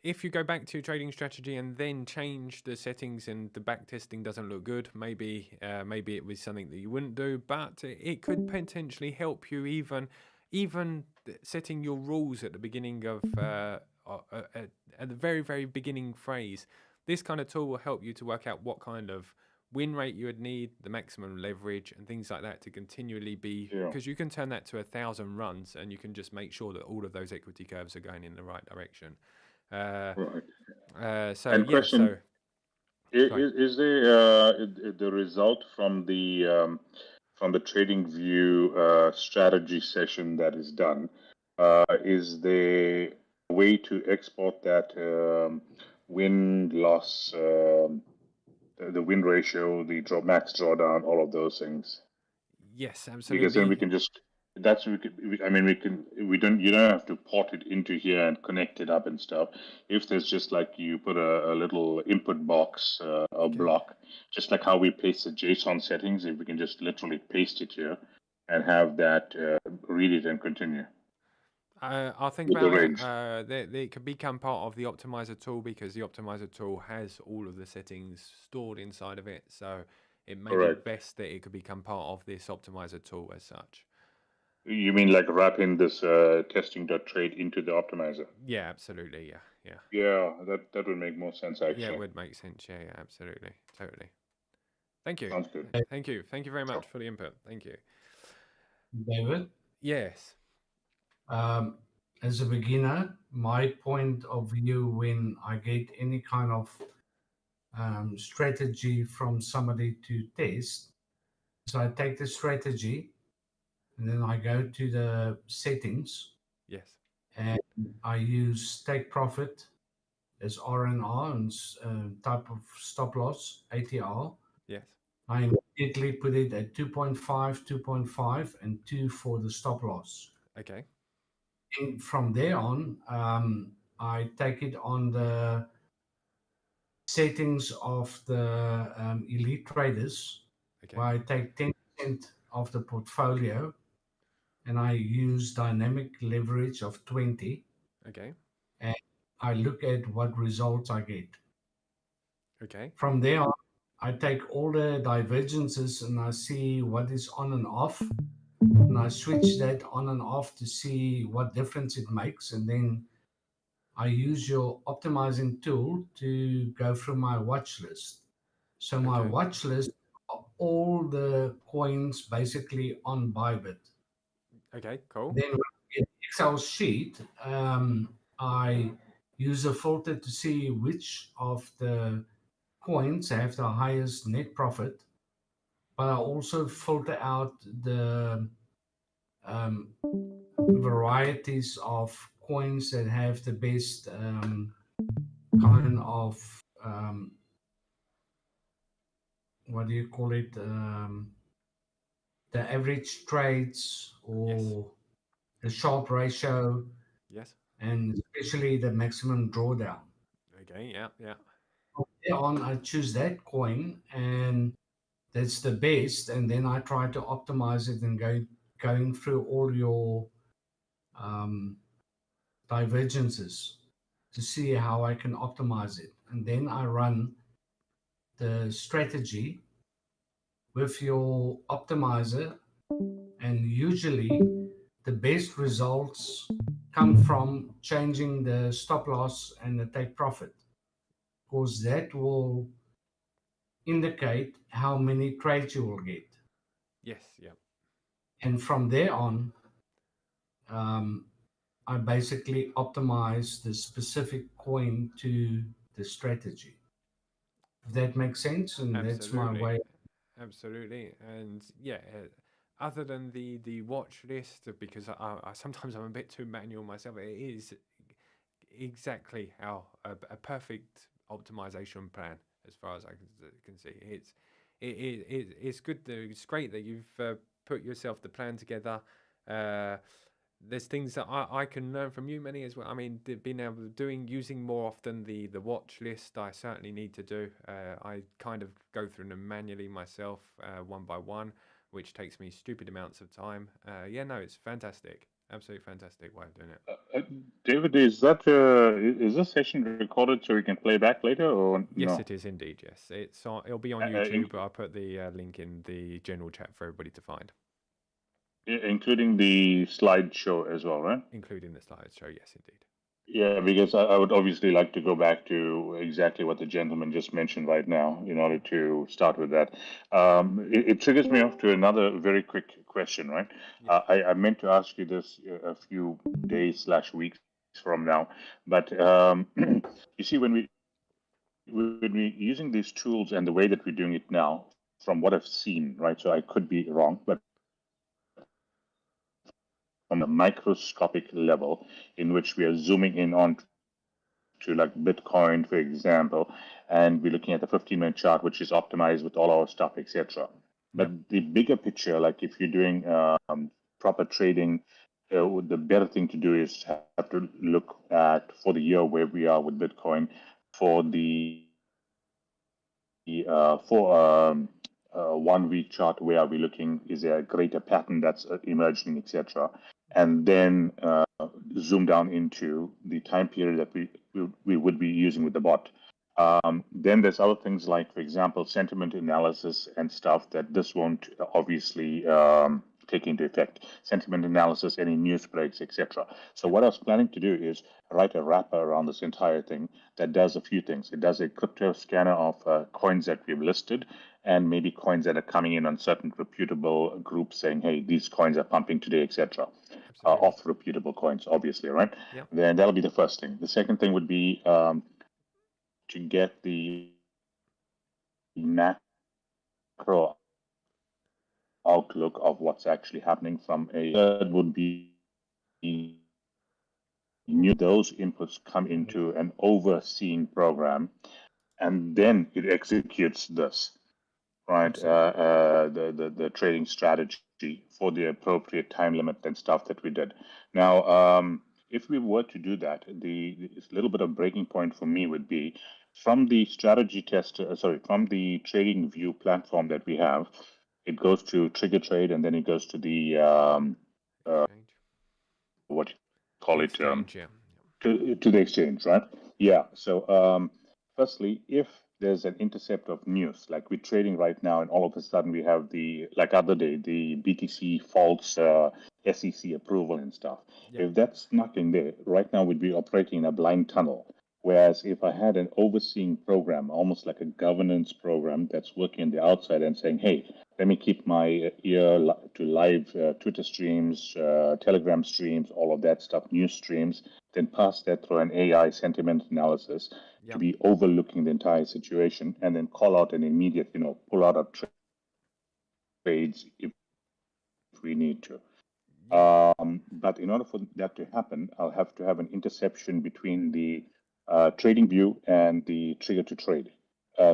If you go back to your trading strategy and then change the settings and the back testing doesn't look good, maybe it was something that you wouldn't do, but it could potentially help you even setting your rules at the beginning of at the very, very beginning phrase. This kind of tool will help you to work out what kind of win rate you would need, the maximum leverage, and things like that to continually be, because you can turn that to 1,000 runs, and you can just make sure that all of those equity curves are going in the right direction. Right. So And yeah, question, so is there the result from the TradingView strategy session that is done? Is there a way to export that win loss, the win ratio, the max drawdown, all of those things? yes, absolutely. Because then we can just you don't have to port it into here and connect it up and stuff. If there's just like you put a little input box, a block, just like how we paste the JSON settings, if we can just literally paste it here and have that read it and continue. I'll think with the about range. they could become part of the Optimiser tool because the Optimiser tool has all of the settings stored inside of it. So it may be best that it could become part of this Optimiser tool as such. You mean like wrapping this testing.trade into the Optimiser? Yeah, absolutely. Yeah. Yeah, that would make more sense actually. Yeah, it would make sense. Yeah, absolutely. Totally. Thank you. Sounds good. Thank you. Thank you very much for the input. Thank you. David? Yes. As a beginner, my point of view when I get any kind of strategy from somebody to test, so I take the strategy and then I go to the settings. Yes. And I use take profit as RNR and type of stop loss, ATR. Yes. I immediately put it at 2.5, 2.5, and 2 for the stop loss. Okay. And from there on, I take it on the settings of the elite traders, where I take 10% of the portfolio and I use dynamic leverage of 20. Okay. And I look at what results I get. Okay. From there on, I take all the divergences and I see what is on and off. And I switch that on and off to see what difference it makes. And then I use your optimizing tool to go through my watch list. So my watch list are all the coins basically on ByBit. Okay, cool. Then when I get the Excel sheet, I use a filter to see which of the coins have the highest net profit, but I also filter out the varieties of coins that have the best kind of what do you call it, the average trades or the Sharpe ratio. Yes. and especially the maximum drawdown. Okay, yeah, yeah. From there on, I choose that coin, and that's the best. And then I try to optimize it and going through all your um, divergences to see how I can optimize it. And then I run the strategy with your optimizer, and usually the best results come from changing the stop loss and the take profit, because that will indicate how many trades you will get. Yes, yeah. And from there on, um, I basically optimize the specific coin to the strategy. If that makes sense, and that's my Absolutely. way. Absolutely. And yeah, other than the watch list, because I sometimes I'm a bit too manual myself, it is exactly how a perfect optimization plan, as far as I can see. It's good. It's great that you've put yourself the plan together. There's things that I can learn from you, many as well. I mean, being able to using more often the watch list, I certainly need to do. I kind of go through them manually myself, one by one, which takes me stupid amounts of time. Yeah, no, it's fantastic. Absolutely fantastic way of doing it. David, is this session recorded so we can play back later or Yes, no? it is indeed. Yes, it'll be on Uh, YouTube, but I'll put the link in the general chat for everybody to find, including the slideshow as well, right? including the slideshow. Yes, indeed. Yeah, because I would obviously like to go back to exactly what the gentleman just mentioned right now in order to start with that. It triggers me off to another very quick question, right? Yes. I meant to ask you this a few days/weeks from now, but you see, when we're using these tools and the way that we're doing it now, from what I've seen, right? So I could be wrong, but from a microscopic level in which we are zooming in on to like Bitcoin, for example, and we're looking at the 15-minute chart, which is optimized with all our stuff, etc. But Yep. the bigger picture, like if you're doing proper trading, the better thing to do is have to look at for the year where we are with Bitcoin, for the for 1 week chart, where are we looking? Is there a greater pattern that's emerging, etc.? And then zoom down into the time period that we would be using with the bot. Then there's other things like, for example, sentiment analysis and stuff that this won't obviously take into effect. Sentiment analysis, any news breaks, etc. So what I was planning to do is write a wrapper around this entire thing that does a few things. It does a crypto scanner of coins that we've listed, and maybe coins that are coming in on certain reputable groups saying, hey, these coins are pumping today, etc. Off reputable coins, obviously, right? Yep. Then that'll be the first thing. The second thing would be to get the macro outlook of what's actually happening. From a third would be those inputs come into an overseeing program, and then it executes this, right? The trading strategy for the appropriate time limit and stuff that we did. Now, if we were to do that, the little bit of breaking point for me would be from the strategy test, from the TradingView platform that we have, it goes to trigger trade, and then it goes to the what you call The it, exchange, yeah. to the exchange, right? Yeah. So, firstly, if there's an intercept of news, like we're trading right now, and all of a sudden we have like other day, the BTC false SEC approval and stuff. Yep. If that's nothing there, right now we'd be operating in a blind tunnel. Whereas if I had an overseeing program, almost like a governance program that's working on the outside and saying, hey, let me keep my ear to live Twitter streams, Telegram streams, all of that stuff, news streams, then pass that through an AI sentiment analysis to be overlooking the entire situation, and then call out an immediate, pull out of trades if we need to. But in order for that to happen, I'll have to have an interception between the TradingView and the trigger to trade.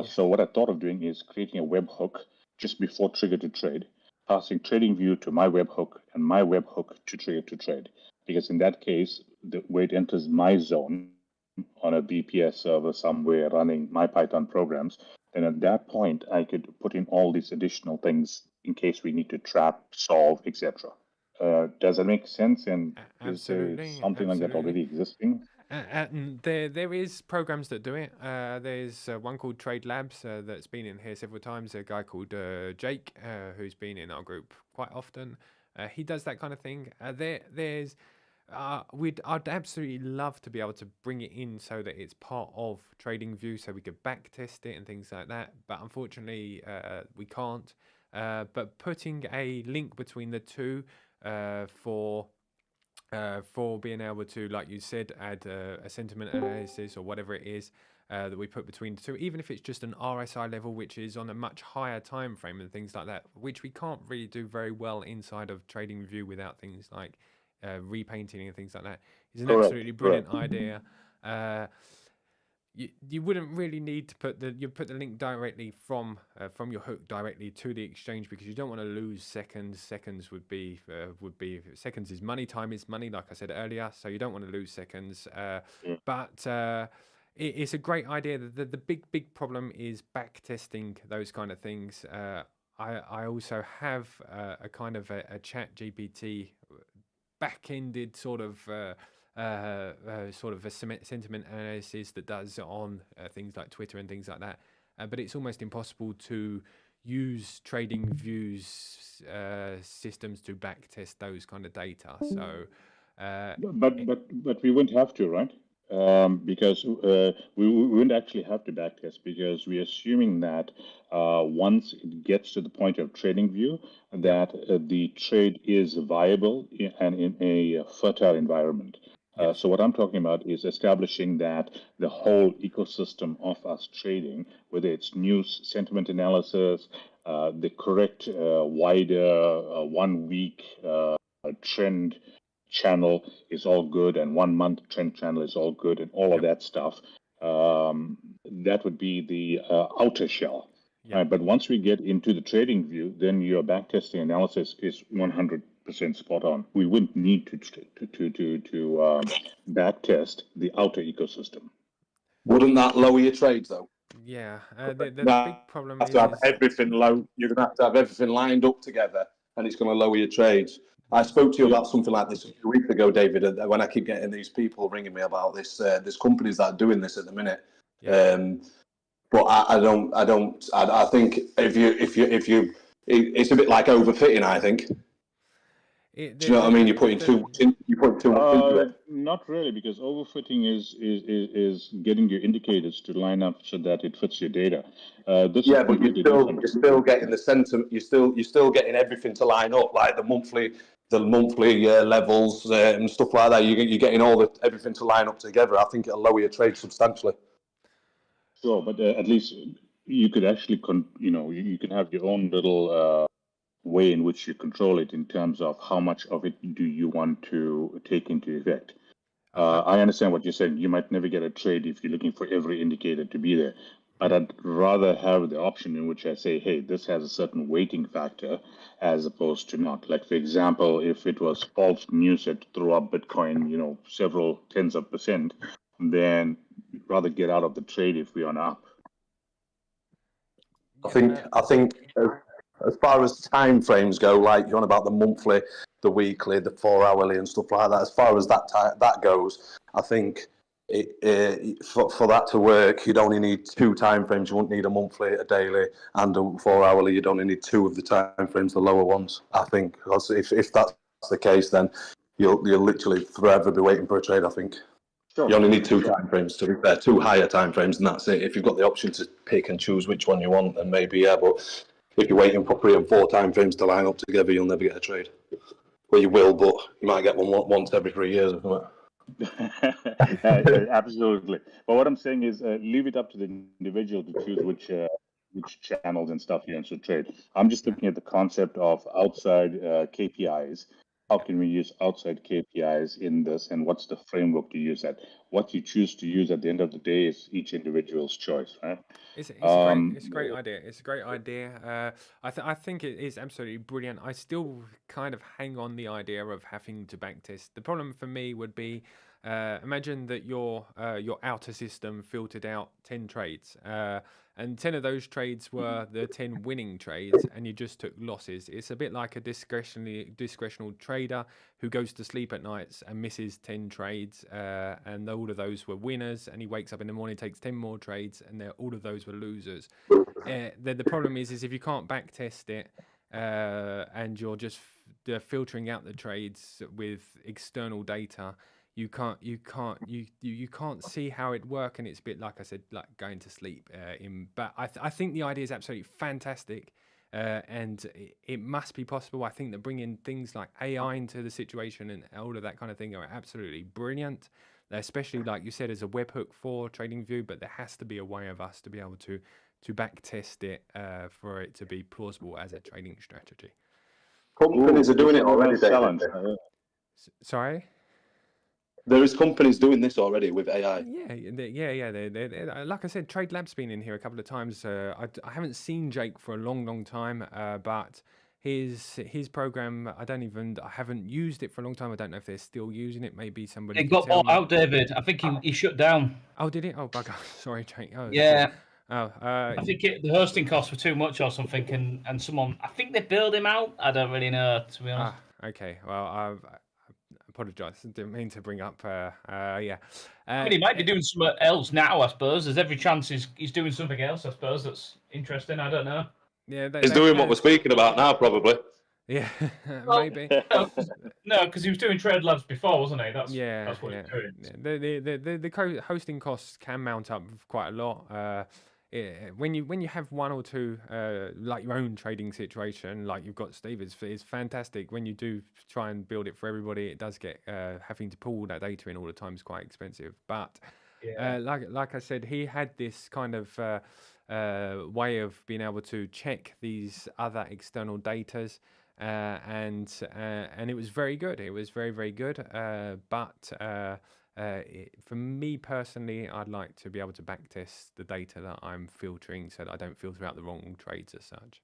So what I thought of doing is creating a webhook just before trigger to trade, passing TradingView to my webhook and my webhook to trigger to trade. Because in that case, the way it enters my zone on a BPS server somewhere running my Python programs, then at that point I could put in all these additional things in case we need to trap, solve, etc. Does that make sense? And Absolutely, is there something like that already existing? There is programs that do it. There's one called Trade Labs that's been in here several times. A guy called Jake, who's been in our group quite often. He does that kind of thing. I'd absolutely love to be able to bring it in so that it's part of TradingView, so we could back test it and things like that. But unfortunately, we can't. But putting a link between the two for being able to, like you said, add a sentiment analysis or whatever it is that we put between the two, even if it's just an RSI level, which is on a much higher time frame and things like that, which we can't really do very well inside of TradingView without things like repainting and things like that. Is an absolutely brilliant idea. You wouldn't really need to put the link directly from your hook directly to the exchange, because you don't want to lose seconds. Seconds would be seconds is money, time is money, like I said earlier. So you don't want to lose seconds. But it's a great idea. The big problem is back testing those kind of things. I also have a kind of a chat GPT back-ended sort of a sentiment analysis that does on things like Twitter and things like that. But it's almost impossible to use TradingView's systems to backtest those kind of data. So, but we wouldn't have to, right? Because we wouldn't actually have to backtest, because we're assuming that once it gets to the point of TradingView, that the trade is viable and in a fertile environment. So what I'm talking about is establishing that the whole ecosystem of us trading, whether it's news, sentiment analysis, the correct wider 1 week trend channel is all good, and 1 month trend channel is all good, and all of that stuff. That would be the outer shell. But once we get into the TradingView, then your backtesting analysis is 100% spot on. We wouldn't need to backtest the outer ecosystem. Wouldn't that lower your trades though? Yeah, the big problem is have everything low. You're going to have everything lined up together, and it's going to lower your trades. I spoke to you about something like this a few weeks ago, David, when I keep getting these people ringing me about this. There's companies that are doing this at the minute. But I think if you, it's a bit like overfitting, I think. Do you know what I mean? You're putting too much into it. Not really, because overfitting is getting your indicators to line up so that it fits your data. But you're still getting the sentiment. You're still getting everything to line up, like the monthly levels and stuff like that. You're getting everything to line up together. I think it'll lower your trade substantially. Sure, but at least you could actually, you can have your own little way in which you control it in terms of how much of it do you want to take into effect. I understand what you're saying. You might never get a trade if you're looking for every indicator to be there. But I'd rather have the option in which I say, hey, this has a certain weighting factor as opposed to not. Like, for example, if it was false news that threw up Bitcoin, several tens of %, then we'd rather get out of the trade if we're on up. I think as far as time frames go, like you're on about the monthly, the weekly, the 4 hourly and stuff like that, as far as that goes, I think for that to work, you'd only need 2 time frames. You wouldn't need a monthly, a daily, and a 4 hourly. You'd only need 2 of the time frames, the lower ones, I think. Because if that's the case, then you'll literally forever be waiting for a trade, I think. Sure. You only need 2 time frames to be fair, 2 higher time frames, and that's it. If you've got the option to pick and choose which one you want, then maybe, but if you're waiting for 3 and 4 time frames to line up together, you'll never get a trade. Well, you will, but you might get one once every 3 years or something. Absolutely. But what I'm saying is leave it up to the individual to choose which channels and stuff he wants to trade. I'm just looking at the concept of outside KPIs. How can we use outside KPIs in this, and what's the framework to use that? What you choose to use at the end of the day is each individual's choice, right? It's a great idea. It's a great idea. I think it is absolutely brilliant. I still kind of hang on the idea of having to backtest. The problem for me would be imagine that your outer system filtered out 10 trades, and 10 of those trades were the 10 winning trades, and you just took losses. It's a bit like a discretional trader who goes to sleep at nights and misses 10 trades, and all of those were winners, and he wakes up in the morning, takes 10 more trades, and all of those were losers. The problem is if you can't backtest it, and you're just filtering out the trades with external data, you can't see how it work, and it's a bit like I said, like going to sleep. But I think the idea is absolutely fantastic, and it must be possible. I think that bringing things like AI into the situation and all of that kind of thing are absolutely brilliant, especially like you said as a webhook for TradingView. But there has to be a way of us to be able to back test it for it to be plausible as a trading strategy. Companies are doing it already. Challenge. Sorry. There is companies doing this already with AI. Yeah. Like I said, Trade Lab's been in here a couple of times. I haven't seen Jake for a long time, but his program, I haven't used it for a long time. I don't know if they're still using it. Maybe somebody. It got bought out, David. I think he shut down. Oh, did it? Oh, bugger. Sorry, Jake. Oh, yeah. Oh, I think the hosting costs were too much or something, and someone, I think they bailed him out. I don't really know, to be honest. Okay. Well, I apologise. Didn't mean to bring up. Yeah. I mean, he might be doing something else now. I suppose there's every chance he's doing something else. I suppose that's interesting. I don't know. Yeah, he's doing what we're speaking about now, probably. Yeah, well, maybe. No, because he was doing Trade Labs before, wasn't he? That's what he's doing. Yeah. The hosting costs can mount up quite a lot. When you have one or two like your own trading situation, like you've got Steve, it's fantastic. When you do try and build it for everybody, it does get having to pull that data in all the time is quite expensive. But like I said, he had this kind of way of being able to check these other external datas, and it was very good. It was very good. But for me personally, I'd like to be able to backtest the data that I'm filtering so that I don't filter out the wrong trades as such.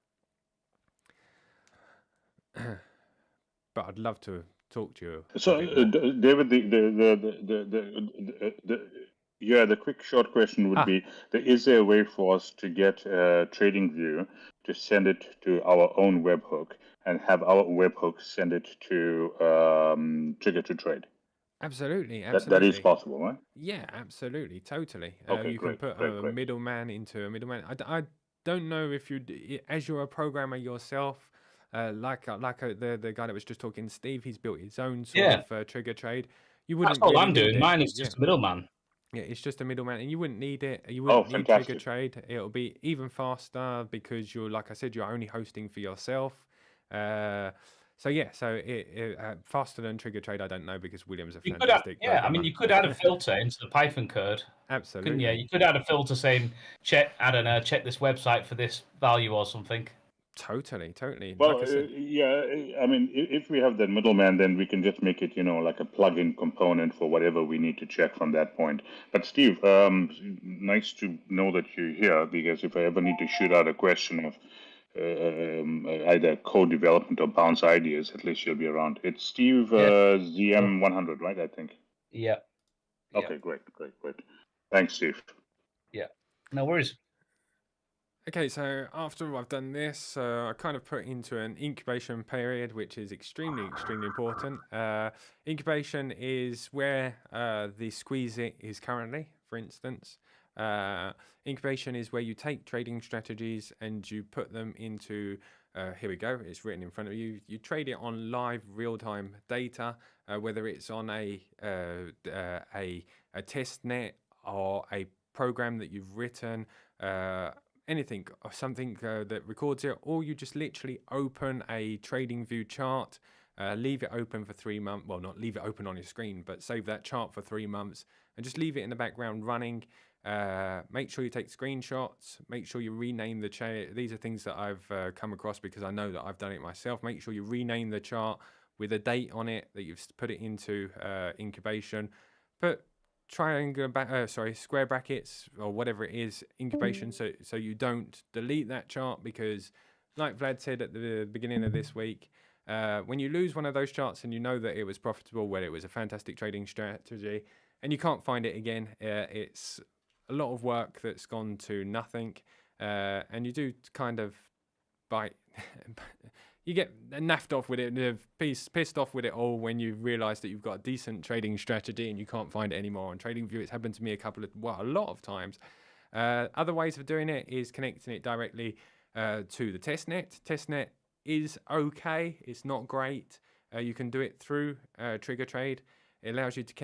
But I'd love to talk to you. So, David, the quick short question would be: is there a way for us to get TradingView to send it to our own webhook and have our webhook send it to Trigger to Trade? Absolutely. That is possible, right? Yeah, absolutely, totally. Okay, you great, can put a middleman into a middleman. I don't know if as you're a programmer yourself, like the guy that was just talking, Steve, he's built his own sort of trigger trade. You wouldn't. That's all really I'm doing. Mine is just a middleman. Yeah, it's just a middleman, and you wouldn't need it. You wouldn't need Trigger Trade. It'll be even faster because you're, like I said, you're only hosting for yourself. So faster than Trigger Trade, I don't know, because William's a fantastic. I mean, you could add a filter into the Python code. Absolutely. You could add a filter saying, check this website for this value or something. Totally. Well, I mean, if we have that middleman, then we can just make it, like a plug-in component for whatever we need to check from that point. But Steve, nice to know that you're here, because if I ever need to shoot out a question of either code development or bounce ideas, at least you'll be around. It's Steve ZM100, right? I think. Yeah. Okay, great. Thanks, Steve. Yeah, no worries. Okay, so after I've done this, I kind of put into an incubation period, which is extremely important. Incubation is where the squeeze it is currently, for instance. Incubation is where you take trading strategies and you put them into, here we go, it's written in front of you. You trade it on live real-time data, whether it's on a test net or a program that you've written, anything or something that records it, or you just literally open a TradingView chart, leave it open for 3 months. Well, not leave it open on your screen, but save that chart for 3 months and just leave it in the background running. Make sure you take screenshots. Make sure you rename the chart. These are things that I've come across because I know that I've done it myself. Make sure you rename the chart with a date on it that you've put it into incubation. Put square brackets or whatever it is, incubation, so you don't delete that chart, because like Vlad said at the beginning of this week, When you lose one of those charts and you know that it was profitable, where it was a fantastic trading strategy, and you can't find it again, it's a lot of work that's gone to nothing, and you do kind of bite. You get naffed off with it, pissed off with it all when you realise that you've got a decent trading strategy and you can't find it anymore on TradingView. It's happened to me a lot of times. Other ways of doing it is connecting it directly to the testnet. Testnet is okay. It's not great. You can do it through Trigger Trade. It allows you to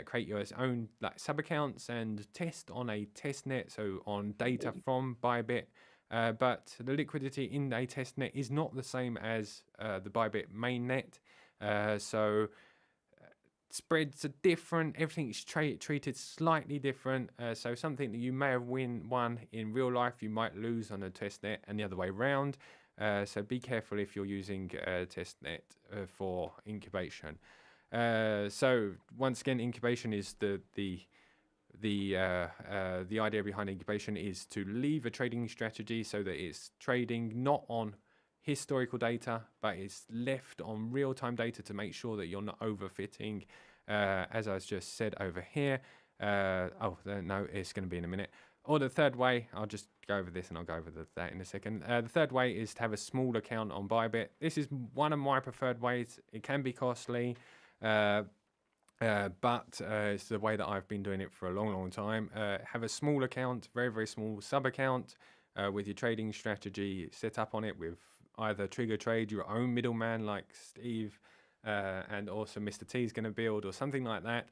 create your own like sub accounts and test on a testnet, so on data from ByBit. But the liquidity in a testnet is not the same as the ByBit mainnet. So spreads are different. Everything's treated slightly different. So something that you may have won in real life, you might lose on a testnet, and the other way around. So be careful if you're using a testnet for incubation. So once again, incubation is the idea behind incubation is to leave a trading strategy so that it's trading not on historical data, but it's left on real-time data to make sure that you're not overfitting, as I just said over here. No, it's going to be in a minute. Or the third way, I'll just go over this and I'll go over that in a second. The third way is to have a small account on ByBit. This is one of my preferred ways. It can be costly, but it's the way that I've been doing it for a long time. Have a small account, very small sub account with your trading strategy set up on it with either Trigger Trade, your own middleman like Steve and also Mr. T is going to build, or something like that,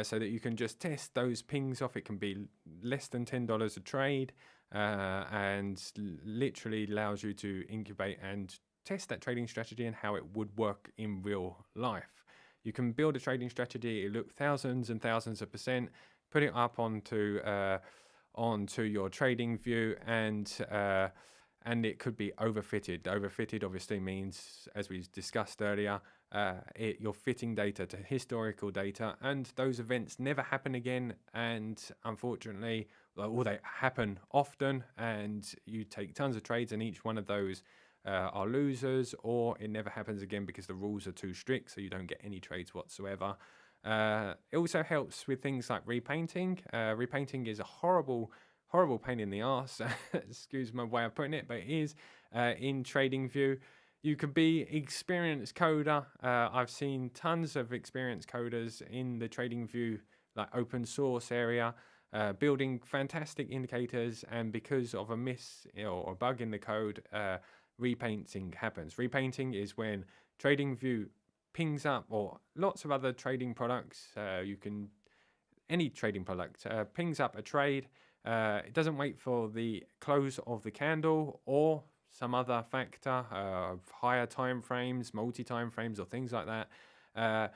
so that you can just test those pings off. It can be less than $10 a trade, and literally allows you to incubate and test that trading strategy and how it would work in real life. You can build a trading strategy, look thousands and thousands of %, put it up onto your TradingView, and it could be overfitted. Overfitted obviously means, as we discussed earlier, you're fitting data to historical data, and those events never happen again. And unfortunately, well, they happen often, and you take tons of trades, and each one of those are losers, or it never happens again because the rules are too strict, so you don't get any trades whatsoever. It also helps with things like repainting. Repainting is a horrible pain in the ass. Excuse my way of putting it, but it is in TradingView. You could be experienced coder. I've seen tons of experienced coders in the TradingView like open source area building fantastic indicators, and because of a miss or a bug in the code, repainting happens. Repainting is when TradingView pings up, or lots of other trading products, any trading product pings up a trade. It doesn't wait for the close of the candle or some other factor of higher time frames, multi-time frames, or things like that.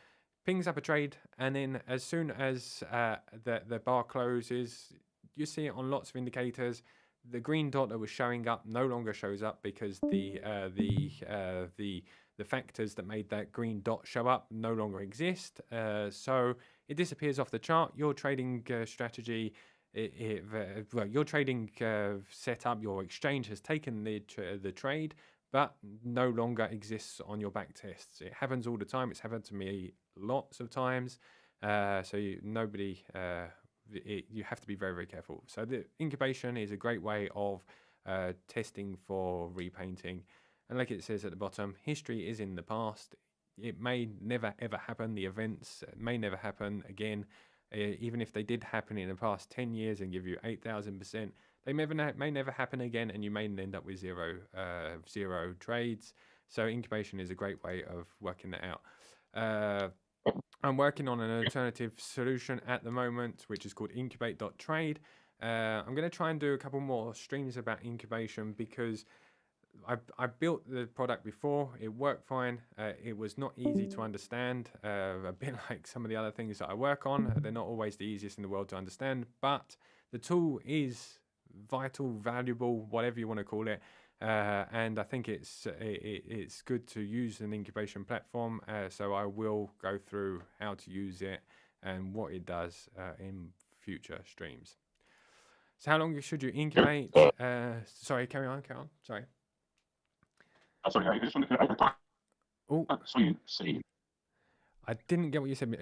Pings up a trade, and then as soon as the bar closes, you see it on lots of indicators. The green dot that was showing up no longer shows up because the factors that made that green dot show up no longer exist. So it disappears off the chart. Your trading strategy, your trading setup, your exchange has taken the trade, but no longer exists on your back tests. It happens all the time. It's happened to me lots of times. So you have to be very careful. So the incubation is a great way of testing for repainting. And like it says at the bottom, history is in the past. It may never ever happen. The events may never happen again. Even if they did happen in the past 10 years and give you 8,000%, they may never happen again, and you may end up with zero trades. So incubation is a great way of working that out. I'm working on an alternative solution at the moment, which is called incubate.trade. I'm going to try and do a couple more streams about incubation because I built the product before. It worked fine. It was not easy to understand, a bit like some of the other things that I work on. They're not always the easiest in the world to understand, but the tool is vital, valuable, whatever you want to call it. And I think it's good to use an incubation platform. So I will go through how to use it and what it does in future streams. So how long should you incubate? Sorry, carry on. Sorry. Sorry, I just wanted to. Oh, See. I didn't get what you said.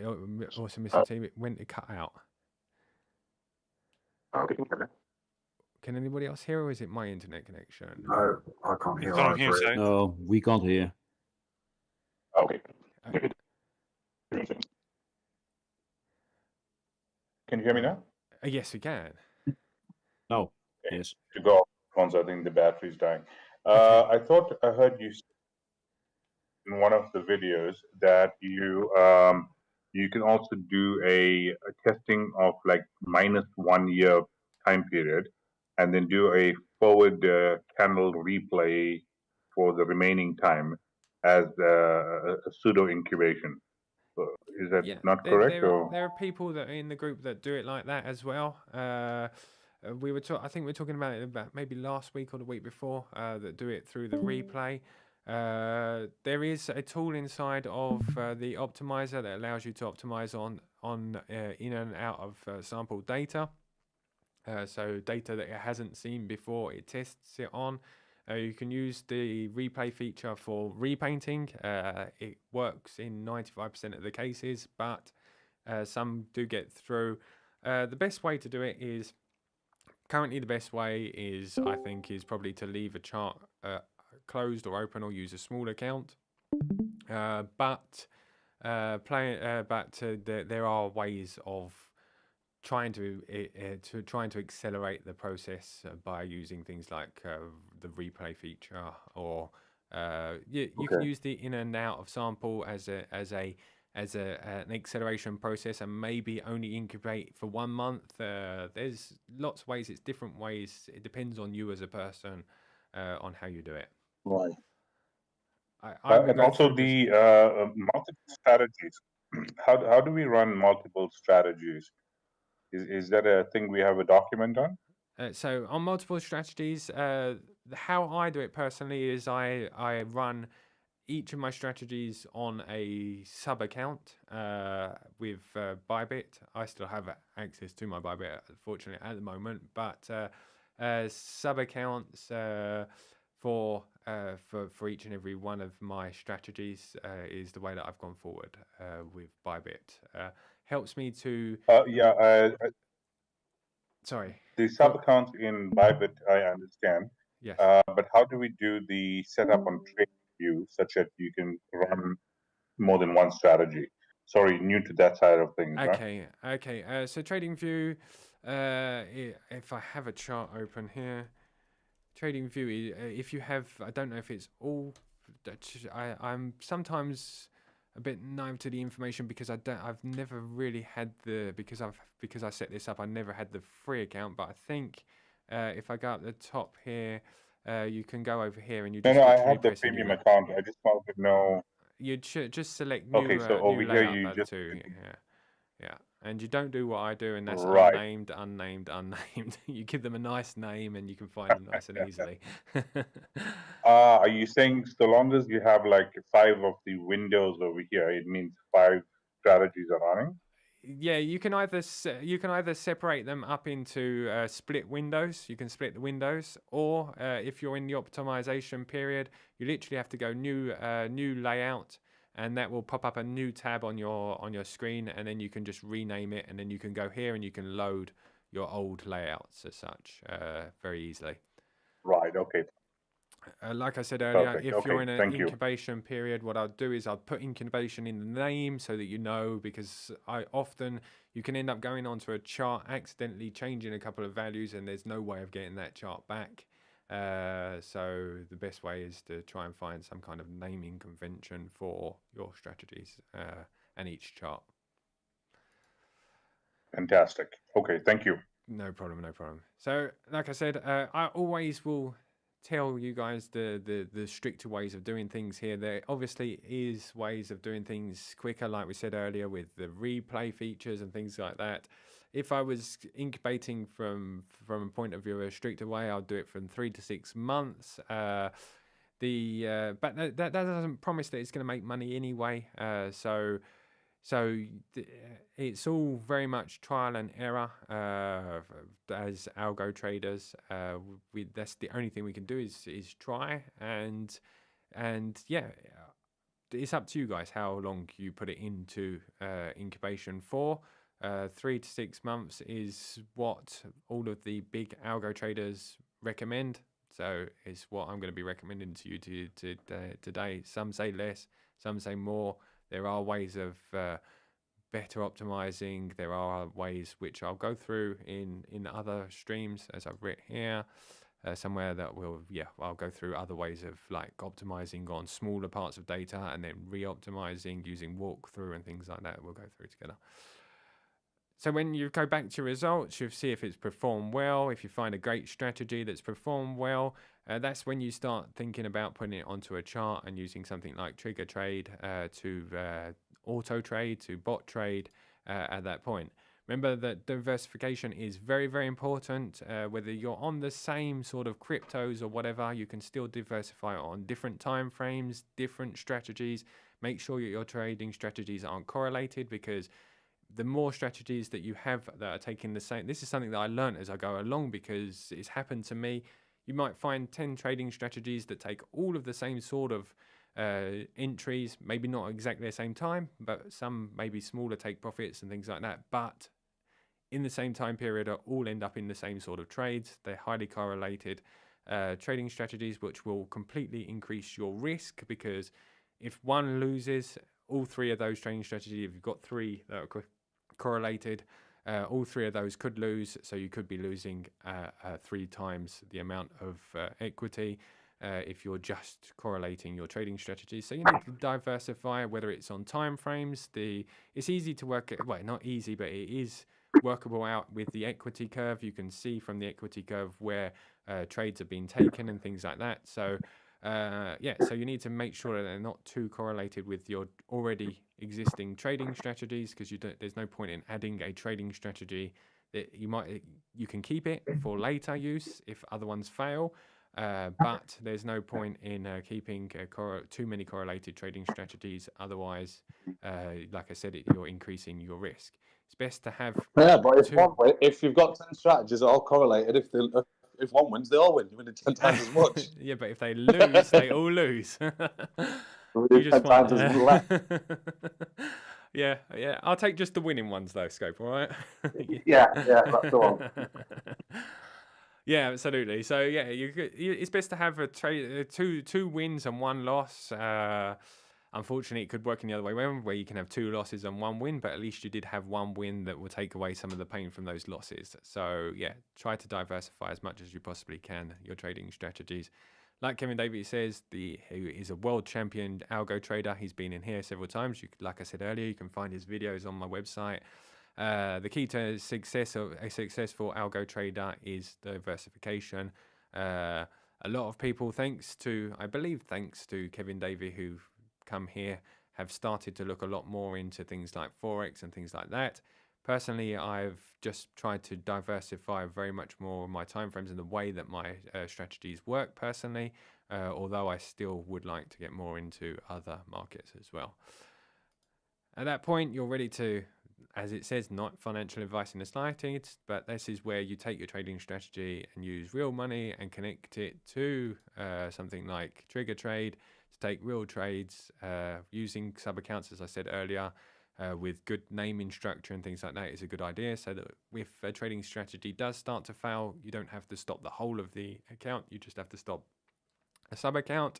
Also, Mr. T, it went to cut out. Okay. Can anybody else hear, or is it my internet connection? No, I can't You hear can't hear, either. sorry. No, we can't hear. Okay. Can you hear me now? Yes, we can. No. Okay. Yes. To go off, I think the battery's dying. Okay. I thought I heard you in one of the videos that you can also do a testing of like -1 year time period, and then do a forward candle replay for the remaining time as a pseudo incubation. Is that Yeah, not correct? Or there are people that are in the group that do it like that as well. I think we were talking about it about maybe last week or the week before, that do it through the replay. There is a tool inside of the optimizer that allows you to optimize on in and out of sample data. So data that it hasn't seen before, it tests it on. You can use the replay feature for repainting. It works in 95% of the cases, but some do get through. The best way to do it is, currently the best way is, I think, is probably to leave a chart closed or open, or use a small account. But there are ways of trying to accelerate the process by using things like the replay feature, or you can use the in and out of sample as an acceleration process, and maybe only incubate for 1 month. There's lots of ways. It's different ways. It depends on you as a person, on how you do it. right. I would And go also through the multiple strategies. How do we run multiple strategies? Is that a thing we have a document on? So on multiple strategies, how I do it personally is I run each of my strategies on a sub account with ByBit. I still have access to my ByBit, unfortunately, at the moment, but sub accounts for each and every one of my strategies is the way that I've gone forward with ByBit. Helps me to. Sorry. The sub accounts in ByBit, I understand. Yes. But how do we do the setup on TradingView such that you can run more than one strategy? Sorry, new to that side of things, right? Okay. So TradingView, if I have a chart open here, TradingView, if you have, I don't know if it's all. I'm sometimes a bit naive to the information because I've never really had because I set this up, I never had the free account. But I think if I go up the top here, you can go over here and you just No, I literally have the press a new premium account. I just wanted to know. You should just select new Okay, so over new here layout you by just two. Yeah. And you don't do what I do, and that's right. unnamed. You give them a nice name, and you can find them nice and easily. Are you saying so long as you have like 5 of the windows over here, it means 5 strategies are running? Yeah, you can either separate them up into split windows. You can split the windows, or if you're in the optimization period, you literally have to go new layout, and that will pop up a new tab on your screen, and then you can just rename it, and then you can go here and you can load your old layouts as such very easily. Right. Okay. Like I said earlier, Perfect. if you're Okay, in an thank you. incubation period, what I'll do is I'll put incubation in the name so that you know, because you can end up going onto a chart, accidentally changing a couple of values, and there's no way of getting that chart back. So the best way is to try and find some kind of naming convention for your strategies and each chart. Fantastic. Okay, thank you. No problem. So, like I said, I always will tell you guys the stricter ways of doing things here. There obviously is ways of doing things quicker, like we said earlier, with the replay features and things like that. If I was incubating from a point of view of a stricter way, I'll do it from 3 to 6 months. But that doesn't promise that it's going to make money anyway. So it's all very much trial and error as algo traders. That's the only thing we can do is try and yeah. it's up to you guys how long you put it into incubation for. 3 to 6 months is what all of the big algo traders recommend. So it's what I'm going to be recommending to you today. Some say less, some say more. There are ways of better optimizing. There are ways which I'll go through in other streams, as I've written here. Somewhere that I'll go through other ways of like optimizing on smaller parts of data and then re-optimizing using walkthrough and things like that. We'll go through together. So when you go back to your results, you'll see if it's performed well. If you find a great strategy that's performed well, that's when you start thinking about putting it onto a chart and using something like trigger trade to auto trade, to bot trade at that point. Remember that diversification is very, very important. Whether you're on the same sort of cryptos or whatever, you can still diversify on different time frames, different strategies. Make sure that your trading strategies aren't correlated, because the more strategies that you have that are taking the same, this is something that I learned as I go along because it's happened to me. You might find 10 trading strategies that take all of the same sort of entries, maybe not exactly the same time, but some maybe smaller take profits and things like that. But in the same time period all end up in the same sort of trades. They're highly correlated trading strategies, which will completely increase your risk, because if one loses, all three of those trading strategies, if you've got three that are correlated, all three of those could lose. So you could be losing 3 times the amount of equity if you're just correlating your trading strategies. So you need to diversify, whether it's on time frames. It's easy to work, well, not easy, but it is workable out with the equity curve. You can see from the equity curve where trades have been taken and things like that. So so you need to make sure that they're not too correlated with your already existing trading strategies, because there's no point in adding a trading strategy that you can keep it for later use if other ones fail, but there's no point in keeping too many correlated trading strategies. Otherwise, like I said, you're increasing your risk. It's best to have but if you've got 10 strategies all correlated, if one wins, they all win. You win 10 times as much. Yeah, but if they lose, they all lose. You just 10 times as less. Yeah. I'll take just the winning ones though, Scope. All right. yeah, that's the one. Yeah, absolutely. So yeah, it's best to have a trade, two wins and 1 loss. Unfortunately, it could work in the other way around, where you can have 2 losses and 1 win, but at least you did have 1 win that will take away some of the pain from those losses. So yeah, try to diversify as much as you possibly can your trading strategies. Like Kevin Davies says, who is a world champion algo trader. He's been in here several times. Like I said earlier, you can find his videos on my website. The key to success of a successful algo trader is diversification. A lot of people, thanks to Kevin Davies, who've come here, have started to look a lot more into things like FOREX and things like that. Personally, I've just tried to diversify very much more of my timeframes and the way that my strategies work personally, although I still would like to get more into other markets as well. At that point, you're ready to, as it says, not financial advice in the slightest, but this is where you take your trading strategy and use real money and connect it to something like Trigger Trade to take real trades using sub-accounts, as I said earlier. With good naming structure and things like that is a good idea, so that if a trading strategy does start to fail, you don't have to stop the whole of the account, you just have to stop a sub-account.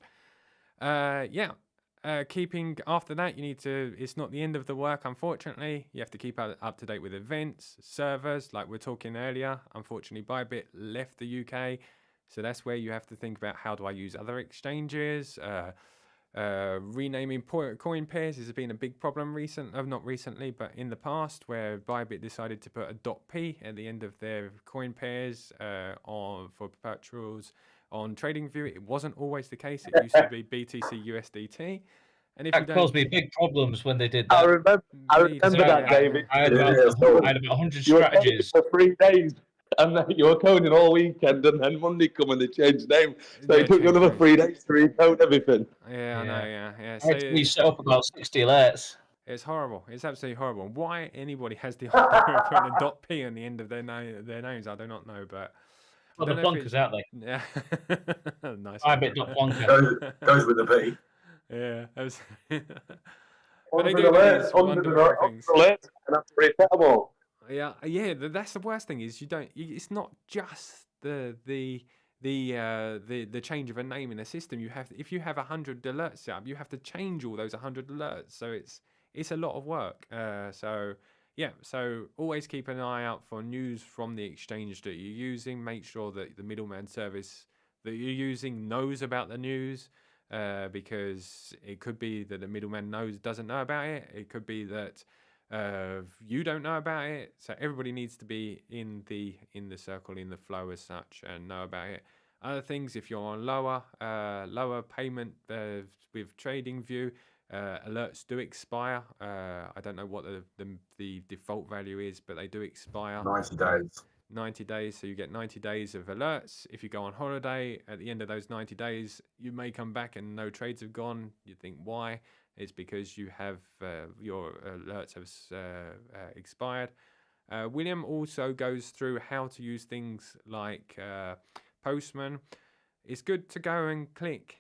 Keeping after that, it's not the end of the work, unfortunately. You have to keep up to date with events, servers, like we're talking earlier. Unfortunately, ByBit left the UK, so that's where you have to think about, how do I use other exchanges? Renaming coin pairs has been a big problem not recently, but in the past, where ByBit decided to put a .p at the end of their coin pairs for perpetuals on TradingView. It wasn't always the case. It used to be BTC USDT. And if that caused me big problems when they did that. I remember that, David. I had about 100 strategies. For 3 days. And then you were coding all weekend, and then Monday come and they changed name. So it took you another 3 days to recode everything. Yeah, I know, yeah. I had to reset up about 60 alerts. It's horrible. It's absolutely horrible. Why anybody has the idea of putting a .p on the end of their names, I do not know, but... Well, the plunkers, aren't they? Yeah. Nice. ByBit.plunker. Goes with the B. Yeah. But they 100 do alerts, these 100 wonderful things. alerts, and that's resettable. Yeah, yeah. That's the worst thing is it's not just the change of a name in a system. You have if you have 100 alerts set up, you have to change all those 100 alerts. So it's a lot of work. So yeah. So always keep an eye out for news from the exchange that you're using. Make sure that the middleman service that you're using knows about the news. Because it could be that the middleman doesn't know about it. It could be that you don't know about it. So everybody needs to be in the circle, in the flow as such, and know about it. Other things, if you're on lower payment with TradingView, alerts do expire. I don't know what the default value is, but they do expire. 90 days. 90 days, so you get 90 days of alerts. If you go on holiday, at the end of those 90 days, you may come back and no trades have gone. You think, why? It's because you have your alerts have expired. William also goes through how to use things like Postman. It's good to go and click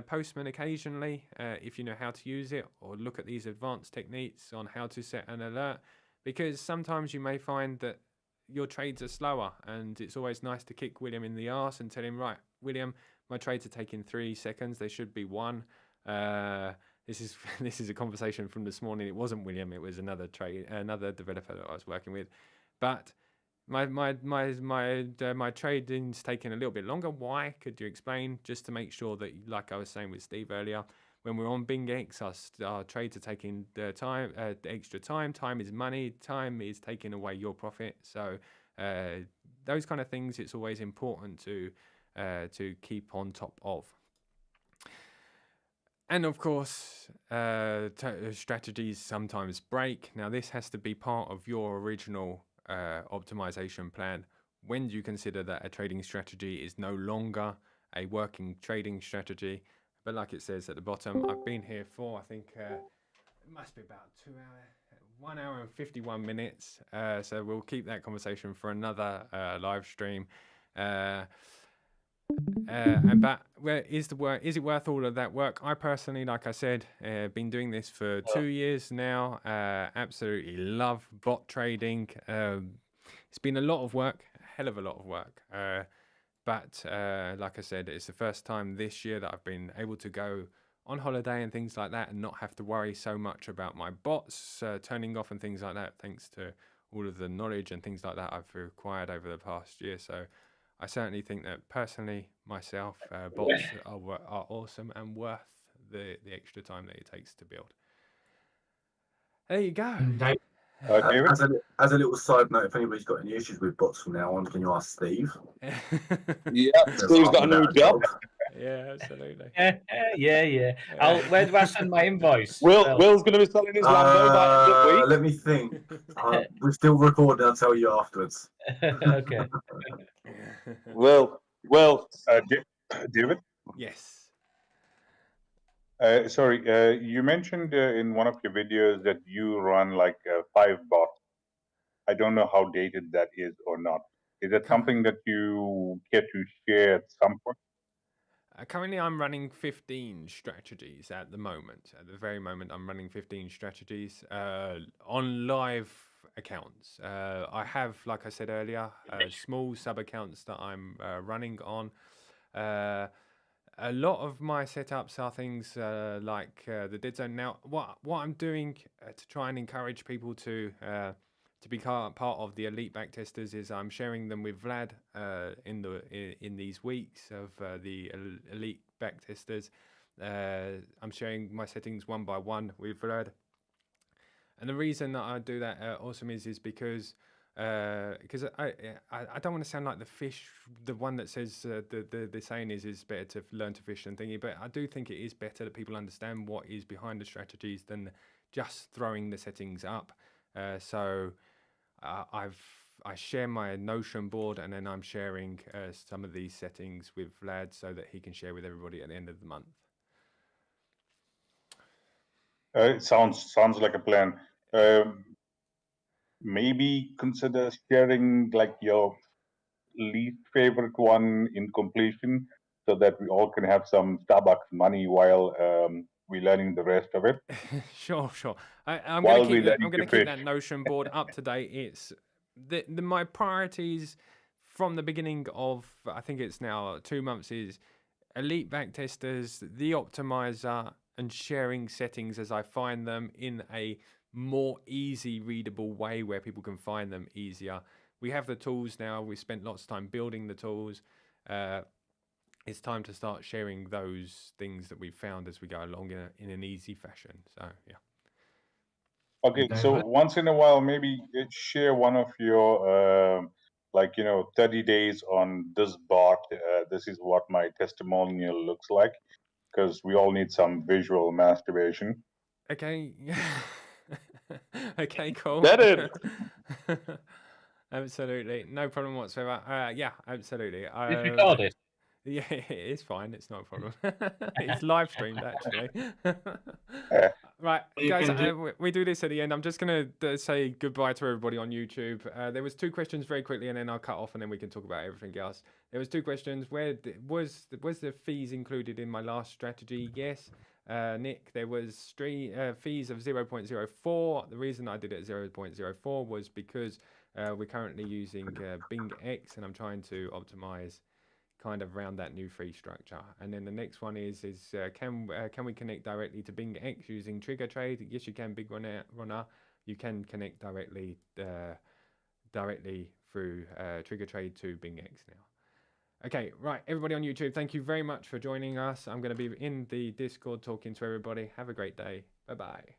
Postman occasionally if you know how to use it, or look at these advanced techniques on how to set an alert, because sometimes you may find that your trades are slower, and it's always nice to kick William in the arse and tell him, right, William, my trades are taking 3 seconds. They should be 1. This is a conversation from this morning. It wasn't William. It was another developer that I was working with. But my trading's taking a little bit longer. Why? Could you explain? Just to make sure that, like I was saying with Steve earlier, when we're on BingX, our trades are taking the extra time. Time is money. Time is taking away your profit. So those kind of things, it's always important to keep on top of. And of course, strategies sometimes break. Now, this has to be part of your original optimization plan. When do you consider that a trading strategy is no longer a working trading strategy? But like it says at the bottom, I've been here for, I think, it must be about 2 hours, 1 hour and 51 minutes. So we'll keep that conversation for another live stream. But is it worth all of that work? I personally, like I said, been doing this for 2 years now. Absolutely love bot trading. It's been a lot of work, a hell of a lot of work. But like I said, it's the first time this year that I've been able to go on holiday and things like that and not have to worry so much about my bots turning off and things like that, thanks to all of the knowledge and things like that I've acquired over the past year. So I certainly think that personally, myself, bots are awesome and worth the extra time that it takes to build. There you go. David? As a little side note, if anybody's got any issues with bots from now on, can you ask Steve? Yeah, Steve's got a new job. Yeah, absolutely. Yeah. Where do I send my invoice? Will's going to be selling his Lambo by the end of the week. Let me think. We're still recording. I'll tell you afterwards. Okay. Will, David? Yes. Sorry, you mentioned in one of your videos that you run like 5 bots. I don't know how dated that is or not. Is that something that you care to share at some point? Currently, I'm running 15 strategies at the moment. At the very moment, I'm running 15 strategies on live accounts. I have, like I said earlier, small sub accounts that I'm running on. A lot of my setups are things like the dead zone. Now, what I'm doing to try and encourage people to be part of the elite backtesters is I'm sharing them with Vlad in these weeks of the elite backtesters. I'm sharing my settings one by one with Vlad, and the reason that I do that awesome is because I don't want to sound like the fish, the one that says the saying is better to learn to fish than thingy, but I do think it is better that people understand what is behind the strategies than just throwing the settings up. So I share my Notion board, and then I'm sharing some of these settings with Vlad so that he can share with everybody at the end of the month. It sounds like a plan. Maybe consider sharing like your least favorite one in completion, so that we all can have some Starbucks money while we learning the rest of it. Sure. I'm While going we to learning to keep fish. that Notion board up to date. It's my priorities from the beginning of, I think it's now 2 months, is elite backtesters, the optimizer, and sharing settings as I find them in a more easy readable way where people can find them easier. We have the tools now. We spent lots of time building the tools. It's time to start sharing those things that we've found as we go along in an easy fashion. So yeah. Okay, so once in a while, maybe share one of your 30 days on this bot. This is what my testimonial looks like, because we all need some visual masturbation. Okay. Okay, cool. Get it? Absolutely. No problem whatsoever. Yeah, absolutely. It's recorded. Yeah, it's fine. It's not a problem. It's live streamed, actually. Right, guys, we do this at the end. I'm just going to say goodbye to everybody on YouTube. There was 2 questions very quickly, and then I'll cut off, and then we can talk about everything else. There was 2 questions. Was the fees included in my last strategy? Yes. Nick, there was 3 fees of 0.04. The reason I did it at 0.04 was because we're currently using BingX, and I'm trying to optimize kind of around that new fee structure. And then the next one is can we connect directly to BingX using Trigger Trade? Yes, you can, Big Runner. You can connect directly through Trigger Trade to BingX now. Okay, right, everybody on YouTube, thank you very much for joining us. I'm going to be in the Discord talking to everybody. Have a great day. Bye-bye.